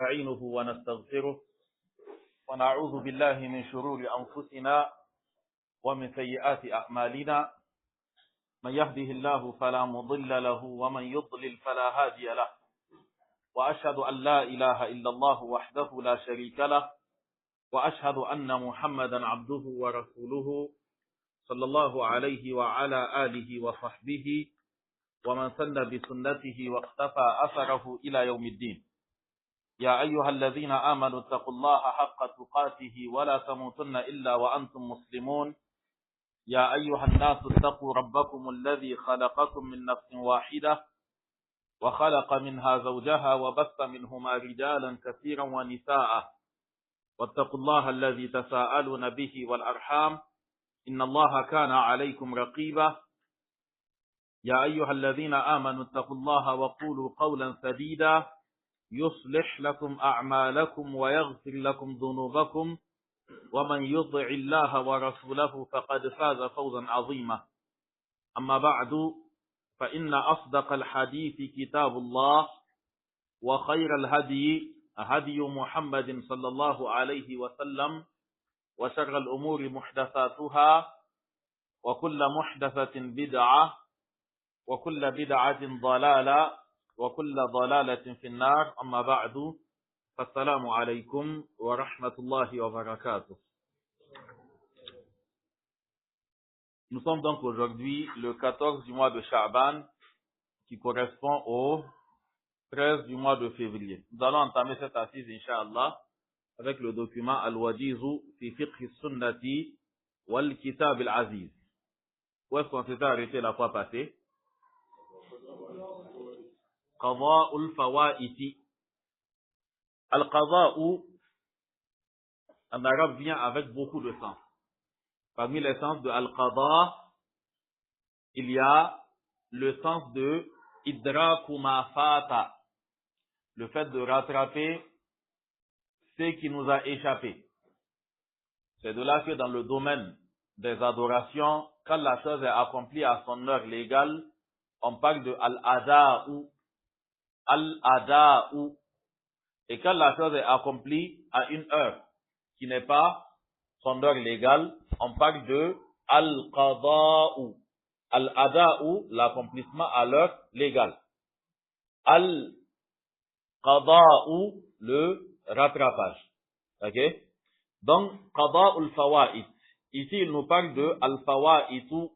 ونستعينه ونستغفره ونعوذ بالله من شرور أنفسنا ومن سيئات أعمالنا من يهده الله فلا مضل له ومن يضلل فلا هادي له وأشهد أن لا إله إلا الله وحده لا شريك له وأشهد أن محمدا عبده ورسوله صلى الله عليه وعلى آله وصحبه ومن سن بسنته واقتفى أثره إلى يوم الدين. يا أيها الذين آمنوا اتقوا الله حق تقاته ولا تموتن إلا وأنتم مسلمون. يا أيها الناس اتقوا ربكم الذي خلقكم من نفس واحدة وخلق منها زوجها وبث منهما رجالا كثيرا ونساء واتقوا الله الذي تساءلون به والأرحام إن الله كان عليكم رقيبا. يا أيها الذين آمنوا اتقوا الله وقولوا قولا سديدا يصلح لكم أعمالكم ويغفر لكم ذنوبكم ومن يطع الله ورسوله فقد فاز فوزا عظيما. أما بعد فإن أصدق الحديث كتاب الله وخير الهدي هدي محمد صلى الله عليه وسلم وشر الأمور محدثاتها وكل محدثة بدعة وكل بدعة ضلالة وكل ضلالة في النار. أما بعد فالسلام عليكم ورحمة الله وبركاته. Nous sommes donc aujourd'hui le 14 du mois de Sha'ban qui correspond au 13 du mois de février. Nous allons entamer cette assise, Inch'Allah, avec le document Al-Wajizu fi fiqh sunnati wal kitab al-aziz. Où est-ce qu'on s'était arrêté la fois passée? Qada'ul fawaiti. Al-qada'u, en arabe, vient avec beaucoup de sens. Parmi les sens de al-qada, il y a le sens de idraku ma fata, le fait de rattraper ce qui nous a échappé. C'est de là que dans le domaine des adorations, quand la chose est accomplie à son heure légale, on parle de al-ada'u. Al-ada'u. Et quand la chose est accomplie à une heure qui n'est pas son heure légale, on parle de al-qada'u. Al-ada'u, l'accomplissement à l'heure légale. Al-qada'u, le rattrapage. Ok? Donc, qada'ul fawaid. Ici, il nous parle de al-fawaitu,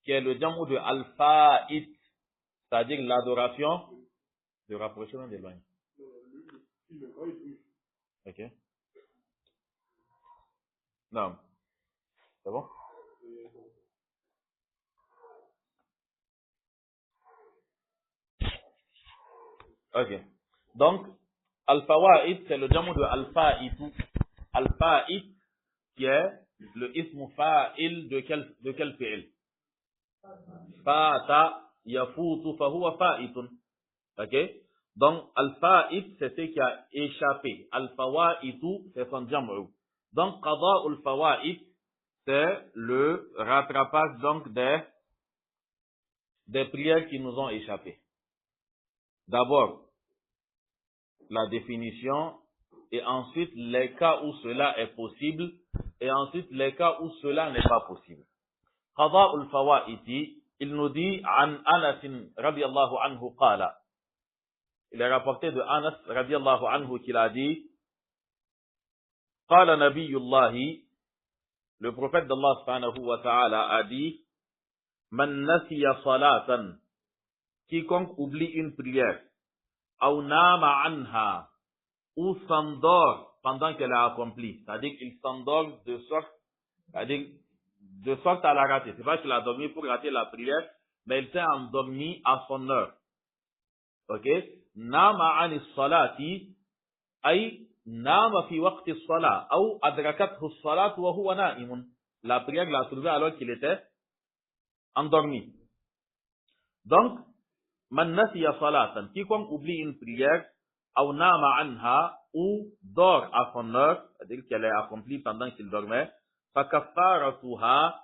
qui est le jamu de al-fa'id, c'est-à-dire l'adoration de rapprochement des loin. Ok? Non. C'est bon? Ok. Donc, al-fawaid, c'est le jamu de al-fa'itu. Al-fa'id, qui est le ismu fa'il de quel fi'il? Fa'ata yafutu fahuwa fa'itun. Ok? Donc, al-fa'id, c'est ce qui a échappé. Al-fawa'itu, c'est son jam'u. Donc, qada'ul fawaid, c'est le rattrapage donc des prières qui nous ont échappé. D'abord, la définition, et ensuite les cas où cela est possible, et ensuite les cas où cela n'est pas possible. Qada'ul fawaiti, il nous dit an Anas radiyallahu anhu qala. Il est rapporté de Anas radiyallahu anhu qu'il a dit qala nabiyullahi, le prophète d'Allah subhanahu wa ta'ala a dit man nasiya salatan, quiconque oublie une prière, ou nama anha, ou s'endort pendant qu'elle est accomplie, c'est-à-dire qu'il s'endort de sorte à la rater. C'est pas qu'il a dormi pour rater la prière, mais il s'est endormi à son heure. Ok? Nama anis salati, ay nama fi waqti salat, ou adrakathu salat wa huwa na'imun. La prière l'a trouvé alors qu'il était endormi. Donc, man nasiya salatan, quiconque oublie une prière, ou nama anha, ou dort à son heure, c'est-à-dire qu'elle est accomplie pendant qu'il dormait, fakaffaratuha,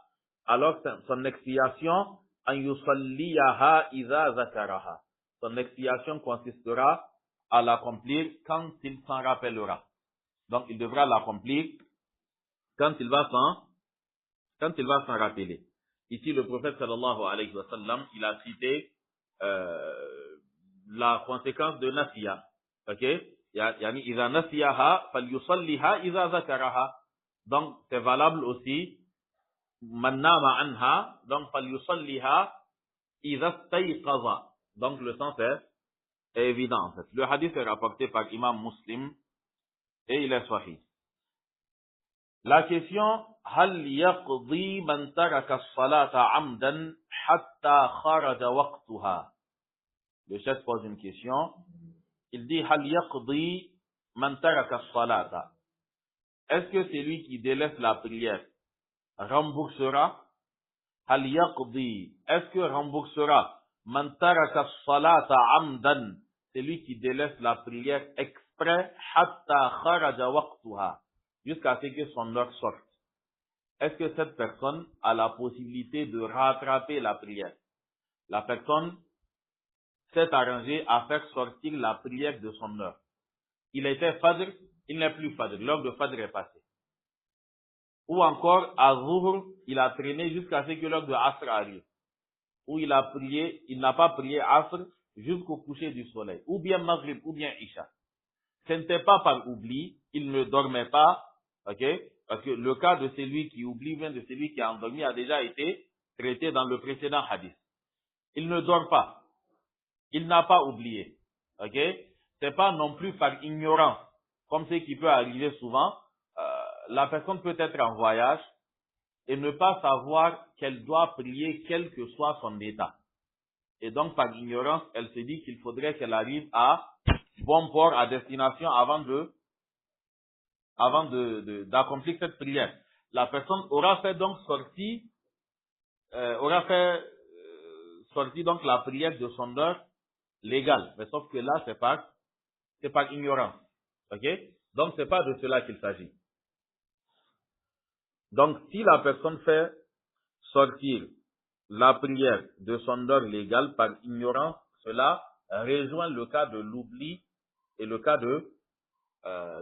alors son expiation, an yusalliyaha idha zakaraha. Son expiation consistera à l'accomplir quand il s'en rappellera. Donc, il devra l'accomplir quand il va s'en rappeler. Ici, le prophète sallallahu alayhi wa sallam, il a cité la conséquence de nasiya. Ok? Yani, iza nasiyaha, falyusalliha, iza zakaraha. Donc, c'est valable aussi. Man nama anha, donc falyusalliha, iza stayqaza. Donc, le sens est évident, en fait. Le hadith est rapporté par Imam Muslim et il est sahih. La question, هل يقضي من ترك الصلاة عمدا حتى خرج وقتها? Le chef pose une question. Il dit, هل يقضي من ترك الصلاة? Est-ce que celui qui délaisse la prière remboursera? هل يقضي? Est-ce que remboursera من ترك الصلاة عمدا? Celui qui délaisse la prière exprès حتى خرج وقتها, jusqu'à ce que son heure sorte. Est-ce que cette personne a la possibilité de rattraper la prière? La personne s'est arrangée à faire sortir la prière de son heure. Il était Fajr, il n'est plus Fajr, l'heure de Fajr est passée. Ou encore, à Zuhr, il a traîné jusqu'à ce que l'heure de Asr arrive. Ou il a prié, il n'a pas prié Asr jusqu'au coucher du soleil. Ou bien Maghrib, ou bien Isha. Ce n'était pas par oubli, il ne dormait pas, ok? Parce que le cas de celui qui oublie, vient de celui qui a endormi, a déjà été traité dans le précédent hadith. Il ne dort pas. Il n'a pas oublié. Ok? C'est pas non plus par ignorance. Comme ce qui peut arriver souvent. La personne peut être en voyage et ne pas savoir qu'elle doit prier quel que soit son état. Et donc, par ignorance, elle se dit qu'il faudrait qu'elle arrive à bon port, à destination avant d'accomplir cette prière. La personne aura fait donc sortir donc la prière de son heure légale. Mais sauf que là, c'est par ignorance. Ok? Donc, c'est pas de cela qu'il s'agit. Donc, si la personne fait sortir la prière de son heure légale par ignorance, cela rejoint le cas de l'oubli et le cas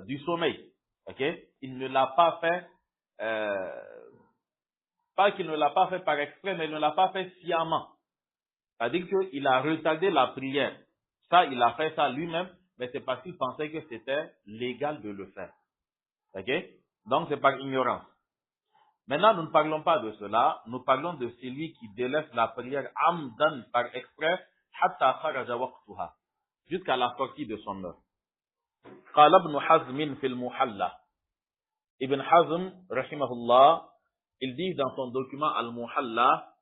du sommeil. Ok? Il ne l'a pas fait, pas qu'il ne l'a pas fait par exprès, mais il ne l'a pas fait sciemment. C'est-à-dire qu'il a retardé la prière. Ça, il a fait ça lui-même, mais c'est parce qu'il pensait que c'était légal de le faire. Ok? Donc, c'est par ignorance. Maintenant, nous ne parlons pas de cela. Nous parlons de celui qui délaisse la prière amdan par exprès, hatta kharaja waqtuha, jusqu'à la sortie de son heure. قال ابن حزم في المحلى. Ibn Hazm, rahimahullah, il dit dans son document Al-Muhalla,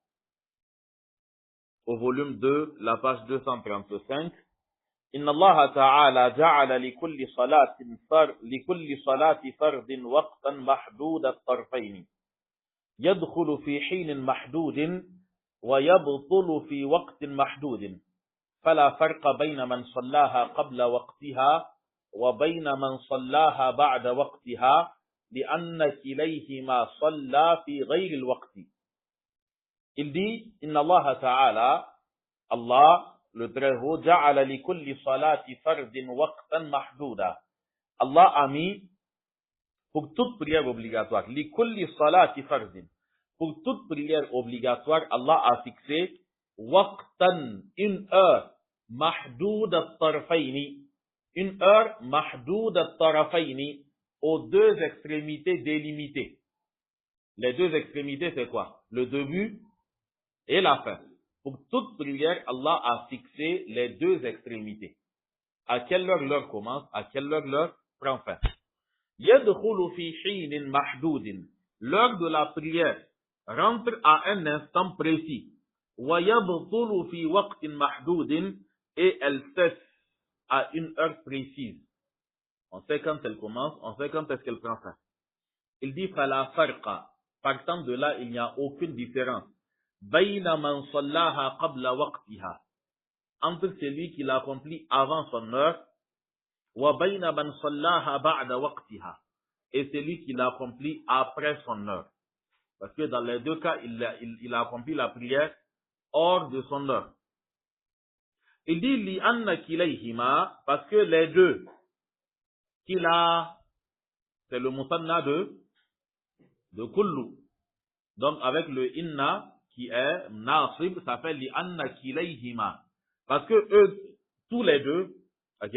au volume 2, la page 235, إن الله تعالى جعل لكل صلاة فرد وقتا محدود الطرفين يدخل في حين محدود ويبطل في وقت محدود فلا فرق بين من صلاها قبل وقتها وبين من صلاها بعد وقتها لأن كليهما صلى في غير الوقت. Il dit إن الله تعالى, Allah le Très-Haut, ja'ala li kulli salati fardin waqtan mahduda. Allah a mis pour toute prière obligatoire, li kulli salati fardin. Pour toute prière obligatoire, Allah a fixé waqtan, une heure, mahduda tarfayni. Une heure mahduda tarfayni, aux deux extrémités délimitées. Les deux extrémités, c'est quoi? Le début et la fin. Pour toute prière, Allah a fixé les deux extrémités. À quelle heure l'heure commence, à quelle heure l'heure prend fin. Yadkhulu fi hinin mahdudin. L'heure de la prière rentre à un instant précis. Wa yabtulu fi waqtin mahdudin, et elle cesse à une heure précise. On sait quand elle commence, on sait quand est-ce qu'elle prend fin. Il dit fala farqa. Partant de là, il n'y a aucune différence. Bayna man sallaha qabla waqtiha, entre celui qui l'accomplit avant son heure, wa bayna man sallaha ba'da waqtiha, et celui qui l'accomplit après son heure. Parce que dans les deux cas, il a accompli la prière hors de son heure. Il dit li anna kilayhima parce que les deux, kila, c'est le musanna de kullu. Donc avec le inna qui est nasib, ça fait li anna kilayhima. Parce que eux, tous les deux, ok,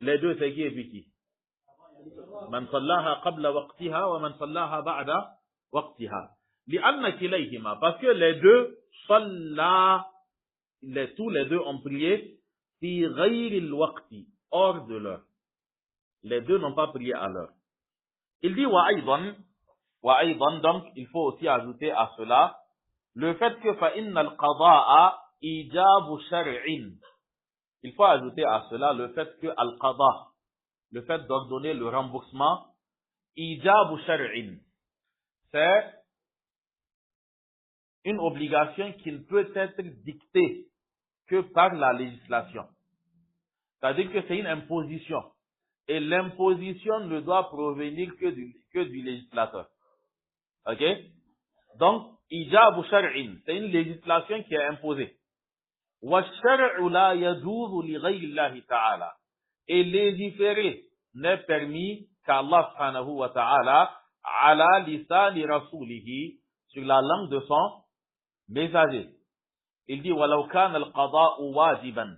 les deux c'est qui et puis qui? Man sallaha qabla waqtiha wa man sallaha ba'da waqtiha. Li anna kilayhima parce que les deux, tous les deux ont prié fi ghayril waqti, hors de l'heure. Les deux n'ont pas prié à l'heure. Il dit wa aydan, donc il faut aussi ajouter à cela le fait que fa innal qada'a ijabu shar'in. Il faut ajouter à cela le fait que al-qada, le fait d'ordonner le remboursement, ijabu shar'in, c'est une obligation qui ne peut être dictée que par la législation. C'est-à-dire que c'est une imposition. Et l'imposition ne doit provenir que du législateur. Ok? Donc, ijabu shar'in, c'est une législation qui est imposée. Wa shar'u la yajuzu li ghayri Allah ta'ala. Et légiférer n'est permis qu'à Allah subhanahu wa ta'ala ala lisani rasulihi, sur la langue de son messager. Il dit walau kana al-qada'u wajiban,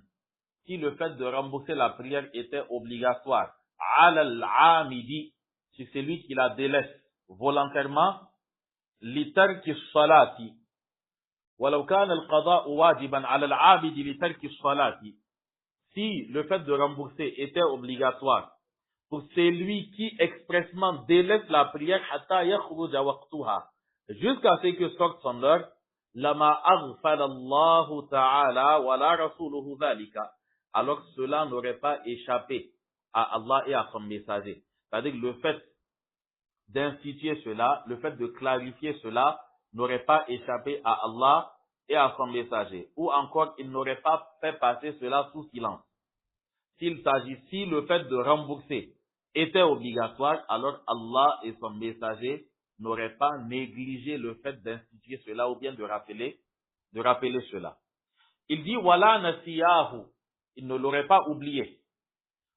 si le fait de rembourser la prière était obligatoire, ala al-amidi, sur celui qui la délaisse volontairement, li tarki salati, walau kana al-qada'u wajiban ala al-amidi li tarki salati, si le fait de rembourser était obligatoire pour celui qui expressement délaisse la prière hatta yakhruja waqtuha, jusqu'à ce que sorte son heure, lama aghfala Allahu ta'ala wa la rasuluhu dhalika, alors cela n'aurait pas échappé à Allah et à son messager. C'est-à-dire que le fait d'instituer cela, le fait de clarifier cela, n'aurait pas échappé à Allah et à son messager. Ou encore, il n'aurait pas fait passer cela sous silence. Si le fait de rembourser était obligatoire, alors Allah et son messager n'auraient pas négligé le fait d'instituer cela ou bien de rappeler cela. Il dit, wala nasiyahu, il ne l'aurait pas oublié.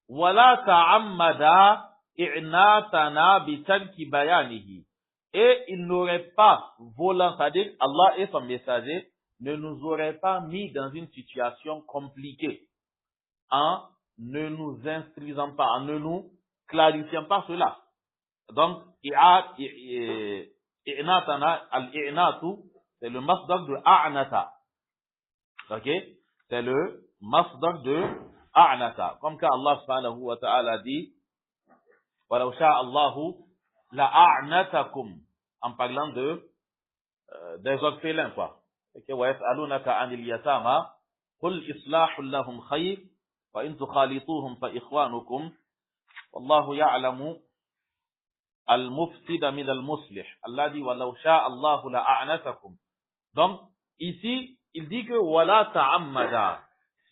Wala ta'ammada i'natana bi tarki bayanihi. Et il n'aurait pas c'est-à-dire Allah et son messager ne nous auraient pas mis dans une situation compliquée en ne nous instruisant pas, en ne nous clarifiant pas cela. Donc, i'natana, al-i'natu, c'est le masdar de a'nata. Ok? C'est le masdar de a'nata. Comme quand Allah subhanahu wa ta'ala dit, walau sha'a Allahu la'a'natakum, en parlant des orphelins, quoi. Ok? Wa yas'alunaka anil yatama, qul islahul lahum khayr, wa in tukhalituhum fa ikhwanukum, wallahu ya'lamu al-mufsida min al-muslih. Allah dit, walau sha'a Allahu la'a'natakum. Donc, ici, il dit que wala ta'ammada.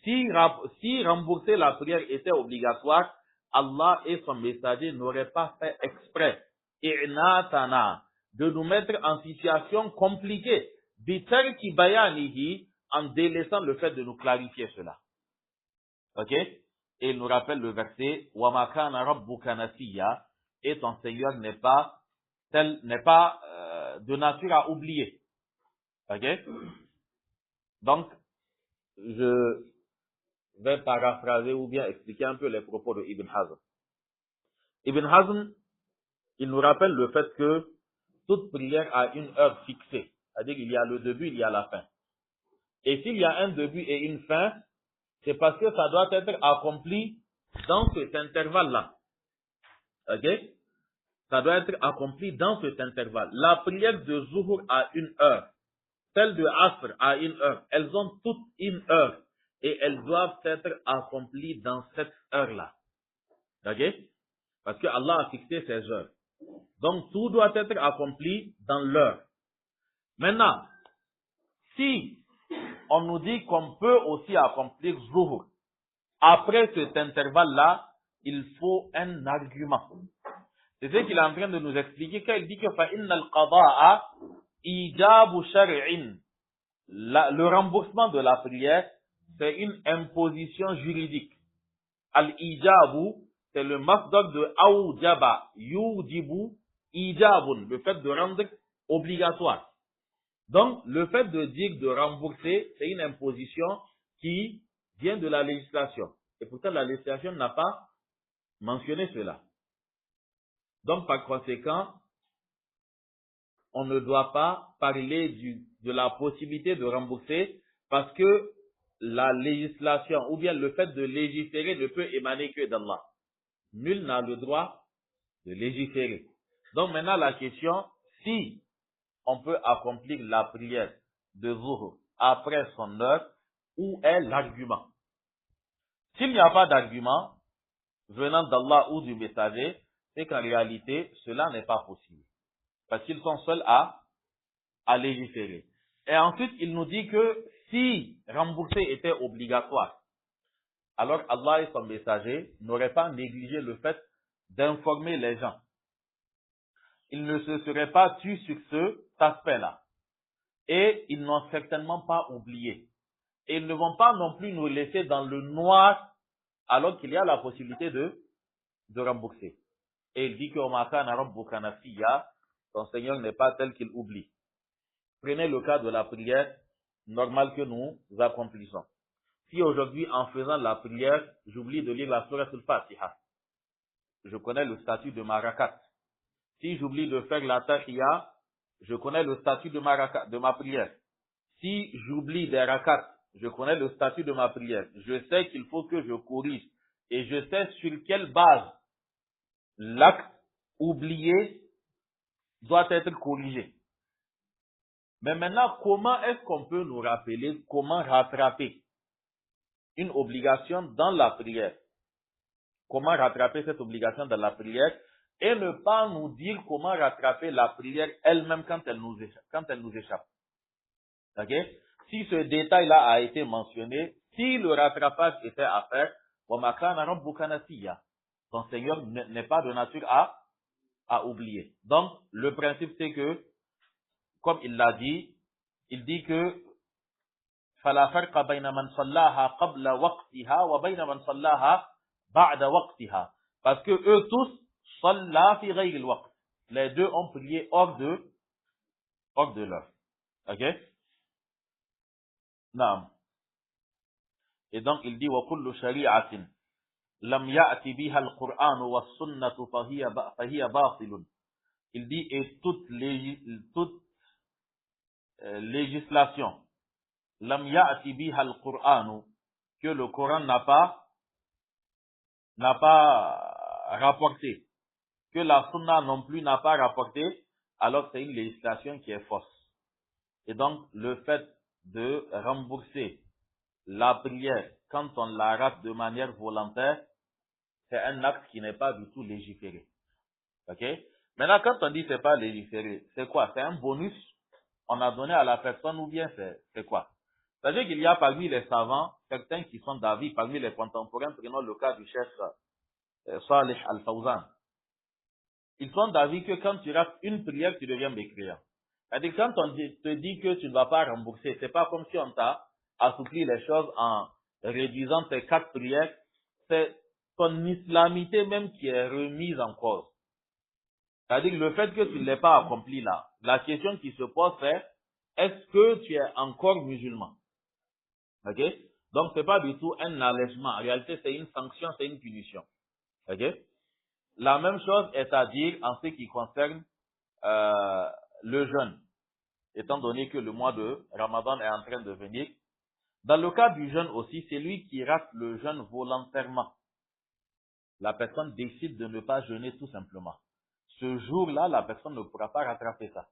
Si rembourser la prière était obligatoire, Allah et son messager n'auraient pas fait exprès, i'natana, de nous mettre en situation compliquée, bitarki bayanihi, en délaissant le fait de nous clarifier cela. Ok? Et il nous rappelle le verset, wa ma kana rabbuka nasiya, et ton Seigneur n'est pas de nature à oublier. Ok? Donc, je vais paraphraser ou bien expliquer un peu les propos de Ibn Hazm. Ibn Hazm, il nous rappelle le fait que toute prière a une heure fixée. C'est-à-dire qu'il y a le début, il y a la fin. Et s'il y a un début et une fin, c'est parce que ça doit être accompli dans cet intervalle-là. Ok? Ça doit être accompli dans cet intervalle. La prière de Zuhur a une heure. Celle de Asr a une heure. Elles ont toutes une heure. Et elles doivent être accomplies dans cette heure-là. Ok? Parce que Allah a fixé ces heures. Donc, tout doit être accompli dans l'heure. Maintenant, si on nous dit qu'on peut aussi accomplir Zuhur après cet intervalle-là, il faut un argument. C'est ce qu'il est en train de nous expliquer quand il dit que فَإِنَّ الْقَضَاءَ إِجَابُ شَرْعٍ. Le remboursement de la prière, c'est une imposition juridique. Al-ijabu, c'est le masdar de aoujaba, yujibu, ijabun, le fait de rendre obligatoire. Donc, le fait de dire de rembourser, c'est une imposition qui vient de la législation. Et pourtant, la législation n'a pas mentionné cela. Donc, par conséquent, on ne doit pas parler de la possibilité de rembourser parce que la législation ou bien le fait de légiférer ne peut émaner que d'Allah. Nul n'a le droit de légiférer. Donc maintenant la question, si on peut accomplir la prière de Zuhr après son heure, où est l'argument? S'il n'y a pas d'argument venant d'Allah ou du messager, c'est qu'en réalité, cela n'est pas possible. Parce qu'ils sont seuls à légiférer. Et ensuite, il nous dit que si rembourser était obligatoire, alors Allah et son messager n'auraient pas négligé le fait d'informer les gens. Ils ne se seraient pas tus sur cet aspect-là. Et ils n'ont certainement pas oublié. Et ils ne vont pas non plus nous laisser dans le noir alors qu'il y a la possibilité de rembourser. Et il dit que ton Seigneur n'est pas tel qu'il oublie. Prenez le cas de la prière normale que nous accomplissons. Si aujourd'hui, en faisant la prière, j'oublie de lire la Surah Al-Fatiha, je connais le statut de ma rakat. Si j'oublie de faire la tahiyya, je connais le statut de ma prière. Si j'oublie des rakats, je connais le statut de ma prière. Je sais qu'il faut que je corrige. Et je sais sur quelle base l'acte oublié doit être corrigé. Mais maintenant, comment est-ce qu'on peut nous rappeler, comment rattraper une obligation dans la prière? Comment rattraper cette obligation dans la prière et ne pas nous dire comment rattraper la prière elle-même quand elle nous échappe. Ok? Si ce détail-là a été mentionné, si le rattrapage était à faire, ton Seigneur n'est pas de nature à oublier. Donc, le principe c'est que, comme il l'a dit, il dit que فَلَا فَرْقَ بَيْنَ مَنْ صَلَّاهَا قَبْلَ وَقْتِهَا وَبَيْنَ مَنْ صَلَّاهَا بَعْدَ وَقْتِهَا. Parce que eux tous, صَلَّا فِي غَيْرِ الْوَقْتِ. Les deux ont prié hors de l'heure. Ok? Naam. Et donc il dit وَكُلُّ شَرِيعَةٍ لَمْ يَأْتِ بِهَا الْقُرْآنُ وَالسُّنَّةُ فَهِيَ بَاطِلٌ. Il dit et toute législation لَمْ يَأْتِ بِهَا الْقُرْآنُ, que le Coran n'a pas rapporté, que la sunna non plus n'a pas rapporté, alors c'est une législation qui est fausse. Et donc, le fait de rembourser la prière quand on la rate de manière volontaire, c'est un acte qui n'est pas du tout légiféré. Ok? Maintenant, quand on dit c'est pas légiféré, c'est quoi? C'est un bonus on a donné à la personne ou bien c'est quoi? C'est-à-dire qu'il y a parmi les savants, certains qui sont d'avis, parmi les contemporains, prenons le cas du chef Salih Al-Fawzan. Ils sont d'avis que quand tu rates une prière, tu deviens mécréant. C'est-à-dire quand on te dit que tu ne vas pas rembourser, c'est pas comme si on t'a assoupli les choses en réduisant tes 4 prières. C'est ton islamité même qui est remise en cause. C'est-à-dire le fait que tu ne l'aies pas accompli là, la question qui se pose c'est, est-ce que tu es encore musulman? Ok? Donc c'est pas du tout un allègement. En réalité, c'est une sanction, c'est une punition. Ok? La même chose est à dire en ce qui concerne le jeûne, étant donné que le mois de Ramadan est en train de venir. Dans le cas du jeûne aussi, c'est lui qui rate le jeûne volontairement. La personne décide de ne pas jeûner tout simplement. Ce jour-là, la personne ne pourra pas rattraper ça.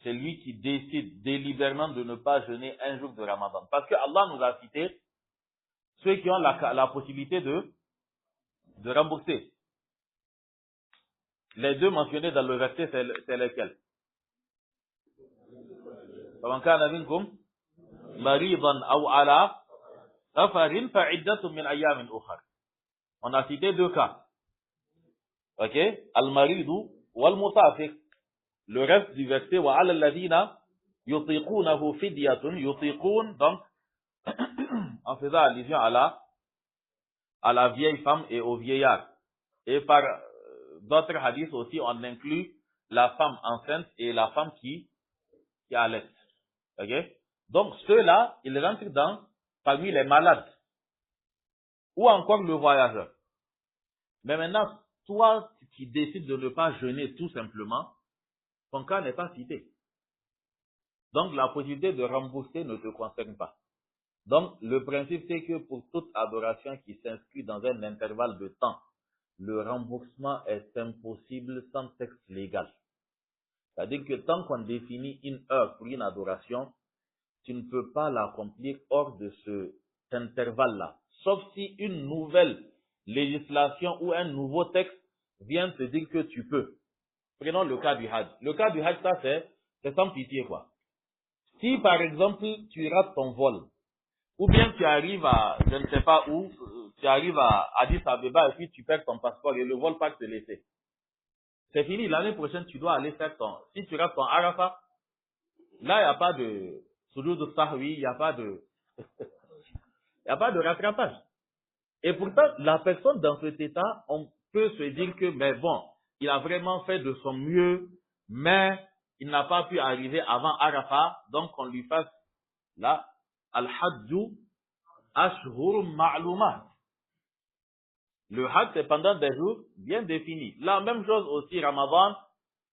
C'est lui qui décide délibérément de ne pas jeûner un jour de Ramadan. Parce que Allah nous a cité ceux qui ont la possibilité de rembourser. Les deux mentionnés dans le verset, c'est lesquels? فَمَنْ كَانَ مِنْكُمْ مَرِيضًا أَوْ عَلَى سَفَرٍ فَعِدَّةٌ مِنْ أَيَّامٍ أُخَرَ. On a cité deux cas. Ok? Al-maridu wal-musafir. Le reste du verset, وَعَلَى الَّذِينَ يُطِيقُونَهُ فِدْيَةٌ. Yutiqun, donc, en faisant allusion à la vieille femme et au vieillard. Et par d'autres hadiths aussi, on inclut la femme enceinte et la femme qui allait. Ok? Donc, ceux-là, ils rentrent parmi les malades. Ou encore le voyageur. Mais maintenant, toi qui décides de ne pas jeûner tout simplement, ton cas n'est pas cité. Donc, la possibilité de rembourser ne te concerne pas. Donc, le principe, c'est que pour toute adoration qui s'inscrit dans un intervalle de temps, le remboursement est impossible sans texte légal. C'est-à-dire que tant qu'on définit une heure pour une adoration, tu ne peux pas l'accomplir hors de cet intervalle-là. Sauf si une nouvelle législation ou un nouveau texte vient te dire que tu peux. Prenons le cas du Hajj. Le cas du Hajj, ça c'est sans pitié, quoi. Si par exemple tu rates ton vol, ou bien tu arrives à, je ne sais pas où, tu arrives à Addis Abeba et puis tu perds ton passeport et le vol part te laisser. C'est fini, l'année prochaine tu dois aller faire si tu rates ton Arafat, là il n'y a pas de Sujoud Sahwi, il n'y a pas de rattrapage. Et pourtant, la personne dans cet état, on peut se dire que, mais bon, il a vraiment fait de son mieux, mais il n'a pas pu arriver avant Arafat, donc on lui fasse là, Al-Hajju Ashhur Ma'lumat. Le Hajj, c'est pendant des jours bien définis. La même chose aussi, Ramadan,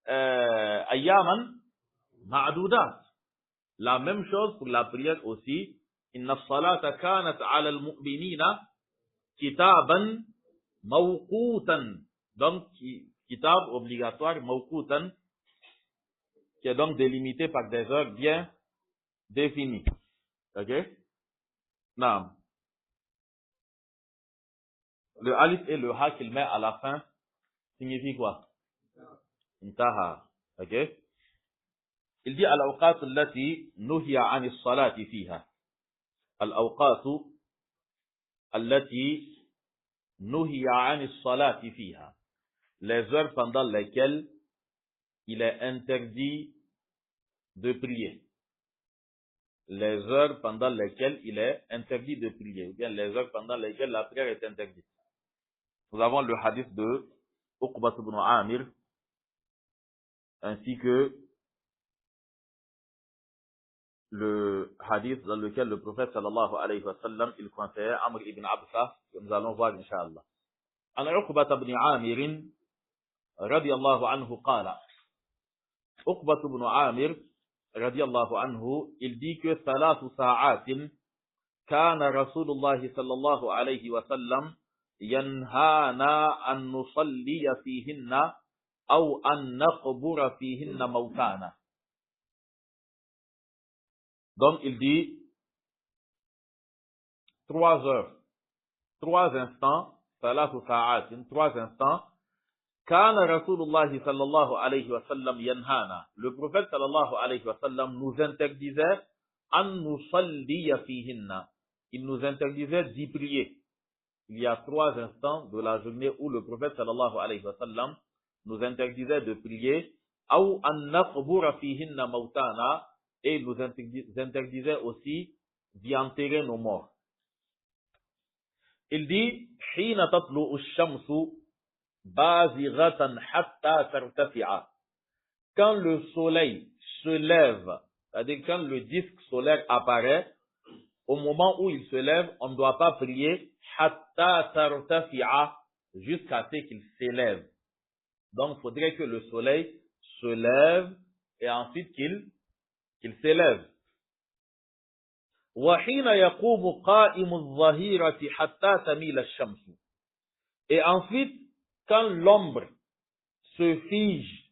Ayyaman Ma'dudat. La même chose pour la prière aussi. Inna salata kanat ala al-mu'minina kitaban mawqutan. Donc, kitab obligatoire, mawqutan, qui est donc délimité par des heures bien définies. Ok? Non. Le alif et le ha qu'il met à la fin signifie quoi? Intaha. Ok? Il dit al-awqat allati nuhiya 'ani as-salati fiha. Al-awqat allati nuhiya 'ani as-salati fiha. Les heures pendant lesquelles il est interdit de prier. Les heures pendant lesquelles il est interdit de prier. Ou bien les heures pendant lesquelles la prière est interdite. Nous avons le hadith de Uqbat ibn Amir, ainsi que le hadith dans lequel le prophète sallallahu alayhi wa sallam, il conseillait Amr ibn Absa, que nous allons voir incha'Allah. An Uqbat ibn Amir, radiyallahu anhu, qala. Uqbat ibn Amir, radiyallahu anhu, il dit que salatu sa'atin, kana Rasulullah sallallahu alayhi wa sallam, yanhana an nusalliya fihinna, aw an naqbura fihinna mawtana. Donc, il dit 3 heures, 3 instants, salatu sa'atin, 3 instants. Kana Rasulullah sallallahu alayhi wa sallam yanhana. Le prophète sallallahu alayhi wa sallam nous interdisait an nusalliya fihinna. Il nous interdisait d'y prier. Il y a 3 instants de la journée où le prophète sallallahu alayhi wa sallam nous interdisait de prier. Aw an naqbura fihinna mawtana. Et il nous interdisait aussi d'y enterrer nos morts. Il dit, Hina tatlu'u ash-shamsu bazighatan hatta tartafi'a. Quand le soleil se lève, c'est-à-dire quand le disque solaire apparaît, au moment où il se lève, on ne doit pas prier hatta tartafi'a, jusqu'à ce qu'il s'élève. Donc, il faudrait que le soleil se lève et ensuite qu'il s'élève. وَحِينَ يَقُومُ قَائِمُ الظَّهِيرَةِ حَتَّى تَمِيلَ الشَّمْسُ. Et ensuite, quand l'ombre se fige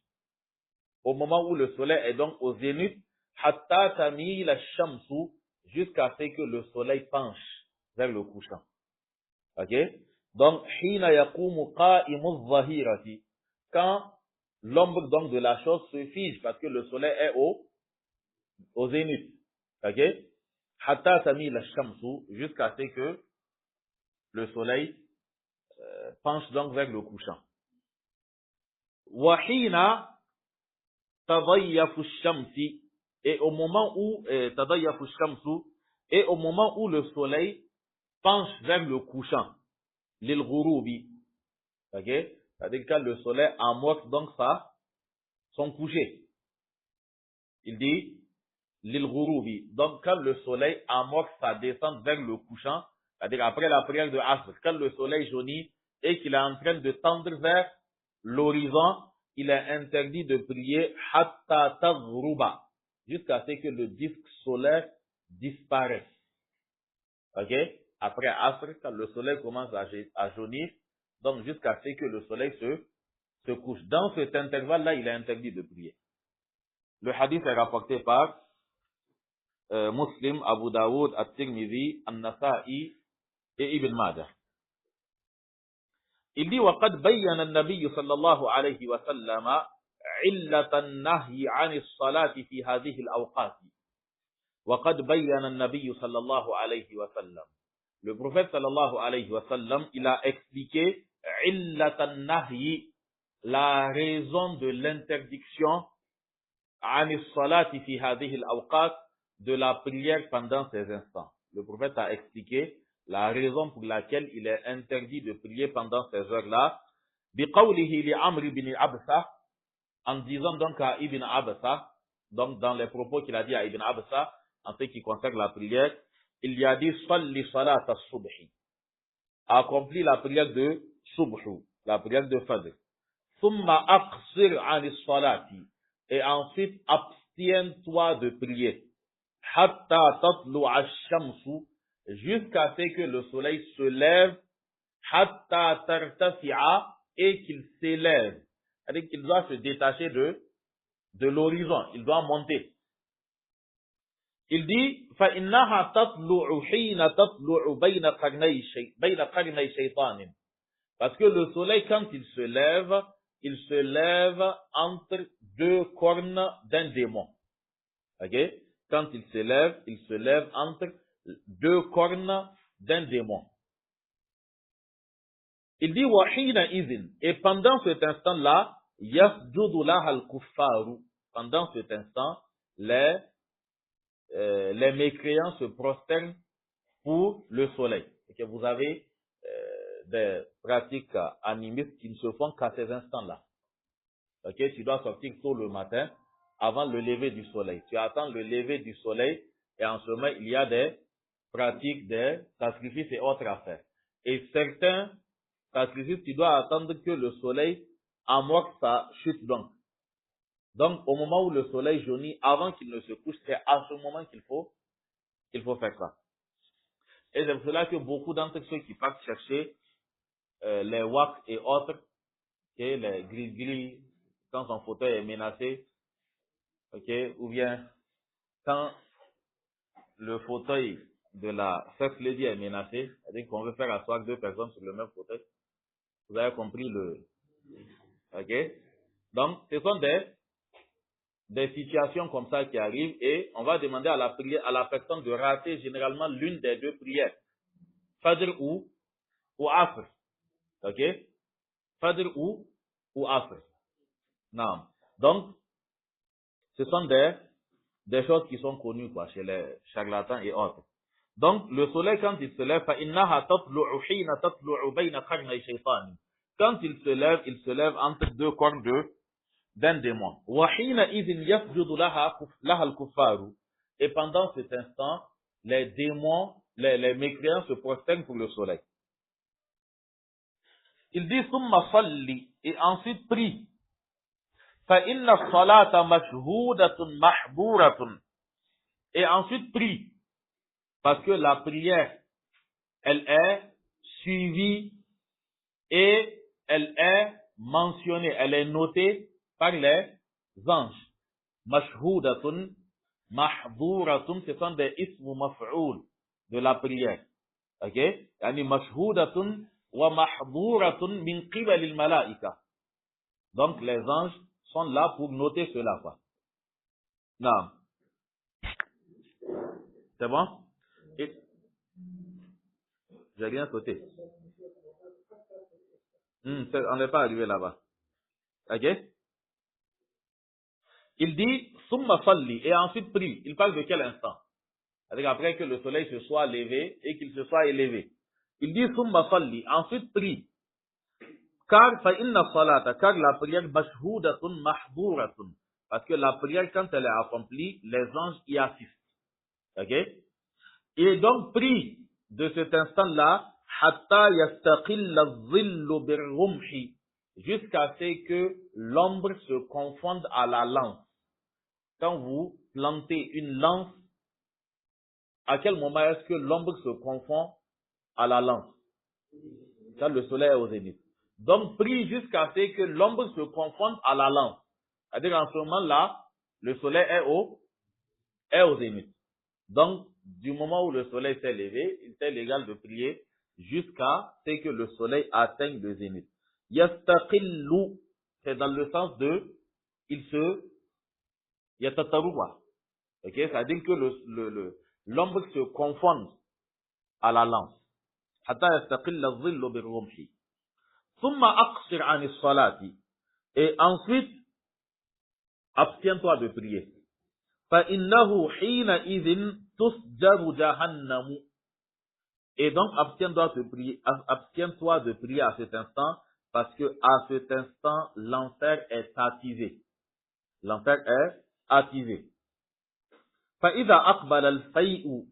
au moment où le soleil est donc au zénith, حَتَّى تَمِيلَ الشَّمْسُ, jusqu'à ce que le soleil penche vers le couchant. Ok? Donc, حِينَ يَقُومُ قَائِمُ الظَّهِيرَةِ, quand l'ombre donc de la chose se fige parce que le soleil est au zénith. Ok? Hatta tamil ash-shamsu, jusqu'à ce que le soleil penche donc vers le couchant. Wa hina tadayyafu ash-shamsi, et au moment où tadayyafu ash-shamsu, et au moment où le soleil penche vers le couchant. Lil ghurubi. Ok? C'est-à-dire quand le soleil amorce donc son coucher. Il dit Lil ghurubi. Donc quand le soleil amorce sa descente vers le couchant, c'est-à-dire après la prière de Asr, quand le soleil jaunit et qu'il est en train de tendre vers l'horizon, il est interdit de prier hatta taghruba, jusqu'à ce que le disque solaire disparaisse. Ok? Après Asr, quand le soleil commence à jaunir, donc jusqu'à ce que le soleil se couche. Dans cet intervalle-là, il est interdit de prier. Le hadith est rapporté par Muslim, Abu Daoud, At-Tirmidhi, An-Nasa'i et Ibn Majah. Il dit وقد بين النبي صلى الله عليه وسلم علة النهي عن الصلاة في هذه الأوقات. وقد بين النبي صلى الله عليه وسلم. Le prophète sallallahu alayhi wa sallam, il a expliqué علة النهي, la raison de l'interdiction عن الصلاة في هذه الأوقات, de la prière pendant ces instants. Le prophète a expliqué la raison pour laquelle il est interdit de prier pendant ces heures-là. بِقَوْلِهِ لِعَمْرِ بِنِ عَبْسَةَ, en disant donc à Ibn Absa, donc dans les propos qu'il a dit à Ibn Absa, en ce qui concerne la prière, il y a dit صَلِّ صَلَاةَ الصُّبْحِ, accomplis la prière de Subh, la prière de Fajr. ثُمَّ أَقْصِرْ عَنِ الصَّلَاةِ, et ensuite abstiens-toi de prier. حَتَّى تَطْلُعَ الشَّمْسُ, jusqu'à ce que le soleil se lève, hatta tartafi'a, et qu'il s'élève. C'est-à-dire qu'il doit se détacher de l'horizon, il doit monter. Il dit, فَإِنَّهَا تَطْلُعُ حِينَ تَطْلُعُ بَيْنَ قَرْنَيْ شَيْطَانٍ. Parce que le soleil, quand il se lève entre deux cornes d'un démon. Ok? Quand il se lève entre deux cornes d'un démon. Il dit wahina izin, et pendant cet instant-là, yasjudu laha al-kuffaru. Pendant cet instant, les mécréants se prosternent pour le soleil. Et que vous avez des pratiques animistes qui ne se font qu'à ces instants-là. Ok, tu dois sortir tôt le matin, avant le lever du soleil. Tu attends le lever du soleil, et en ce moment, il y a des pratiques, des sacrifices et autres à faire. Et certains sacrifices, tu dois attendre que le soleil amorce sa chute donc. Donc, au moment où le soleil jaunit, avant qu'il ne se couche, c'est à ce moment qu'il faut faire ça. Et c'est pour cela que beaucoup d'entre ceux qui partent chercher les wax et autres, okay, les gris-gris, quand son fauteuil est menacé, okay, ou bien quand le fauteuil de la first lady est menacé, c'est-à-dire qu'on veut faire asseoir deux personnes sur le même fauteuil. Vous avez compris ok? Donc, ce sont des situations comme ça qui arrivent et on va demander à la personne de rater généralement l'une des deux prières. Fajr ou Asr. Ok? Fajr ou Asr. Non. Donc, ce sont des choses qui sont connues, quoi, chez les charlatans et autres. Donc, le soleil, quand il se lève, فَإِنَّهَا تَطْلُعُ حِينَ تَطْلُعُ بَيْنَ قَرْنَيْ شَيْطَانٍ. Quand il se lève entre deux cornes d'un démon. وَحِينَئِذٍ يَسْجُدُ لَهَا الْكُفَّارُ. Et pendant cet instant, les démons, les mécréants se prosternent pour le soleil. Il dit ثُمَّ صَلِّ, et ensuite prie. فَإِنَّ الصَّلَاةَ مَشْهُودَةٌ مَحْبُورَةٌ. Et ensuite prie. Parce que la prière, elle est suivie et elle est mentionnée, elle est notée par les anges. Mashhoudatun, mahduratun, ce sont des ismu maf'oul de la prière. Ok? Yani mashhoudatun wa mahduratun min qibalil malaika. Donc les anges sont là pour noter cela, quoi. Non. C'est bon? Et j'ai rien sauté. On n'est pas arrivé là-bas. Ok? Il dit, summa salli, et ensuite prie. Il parle de quel instant? C'est-à-dire après que le soleil se soit levé et qu'il se soit élevé. Il dit summa salli, ensuite prie. Car la prière mashhoudatun mahduratun. Parce que la prière, quand elle est accomplie, les anges y assistent. Ok? Et donc prie de cet instant-là, hatta yastaqilla dhillu birrumhi, jusqu'à ce que l'ombre se confonde à la lance. Quand vous plantez une lance, à quel moment est-ce que l'ombre se confond à la lance? Quand le soleil est au zénith. Donc prie jusqu'à ce que l'ombre se confonde à la lance. C'est-à-dire en ce moment-là, le soleil est au zénith. Donc, du moment où le soleil s'est levé, il est légal de prier jusqu'à ce que le soleil atteigne le zénith. Yastaqillu, c'est dans le sens de, il se, yatataruwa. Ok, c'est-à-dire que l'ombre se confonde à la lance. Hatta yastaqilla dhillu birrumhi. Thumma aqsir an as-salati. Et ensuite, abstiens-toi de prier. فَإِنَّهُ حِينَئِذٍ تُسْجَرُ جَهَنَّمُ. Et donc, abstiens-toi de prier à cet instant, parce que à cet instant, l'enfer est attisé. L'enfer est attisé. فَإِذَا أَقْبَلَ الْفَيْءُ.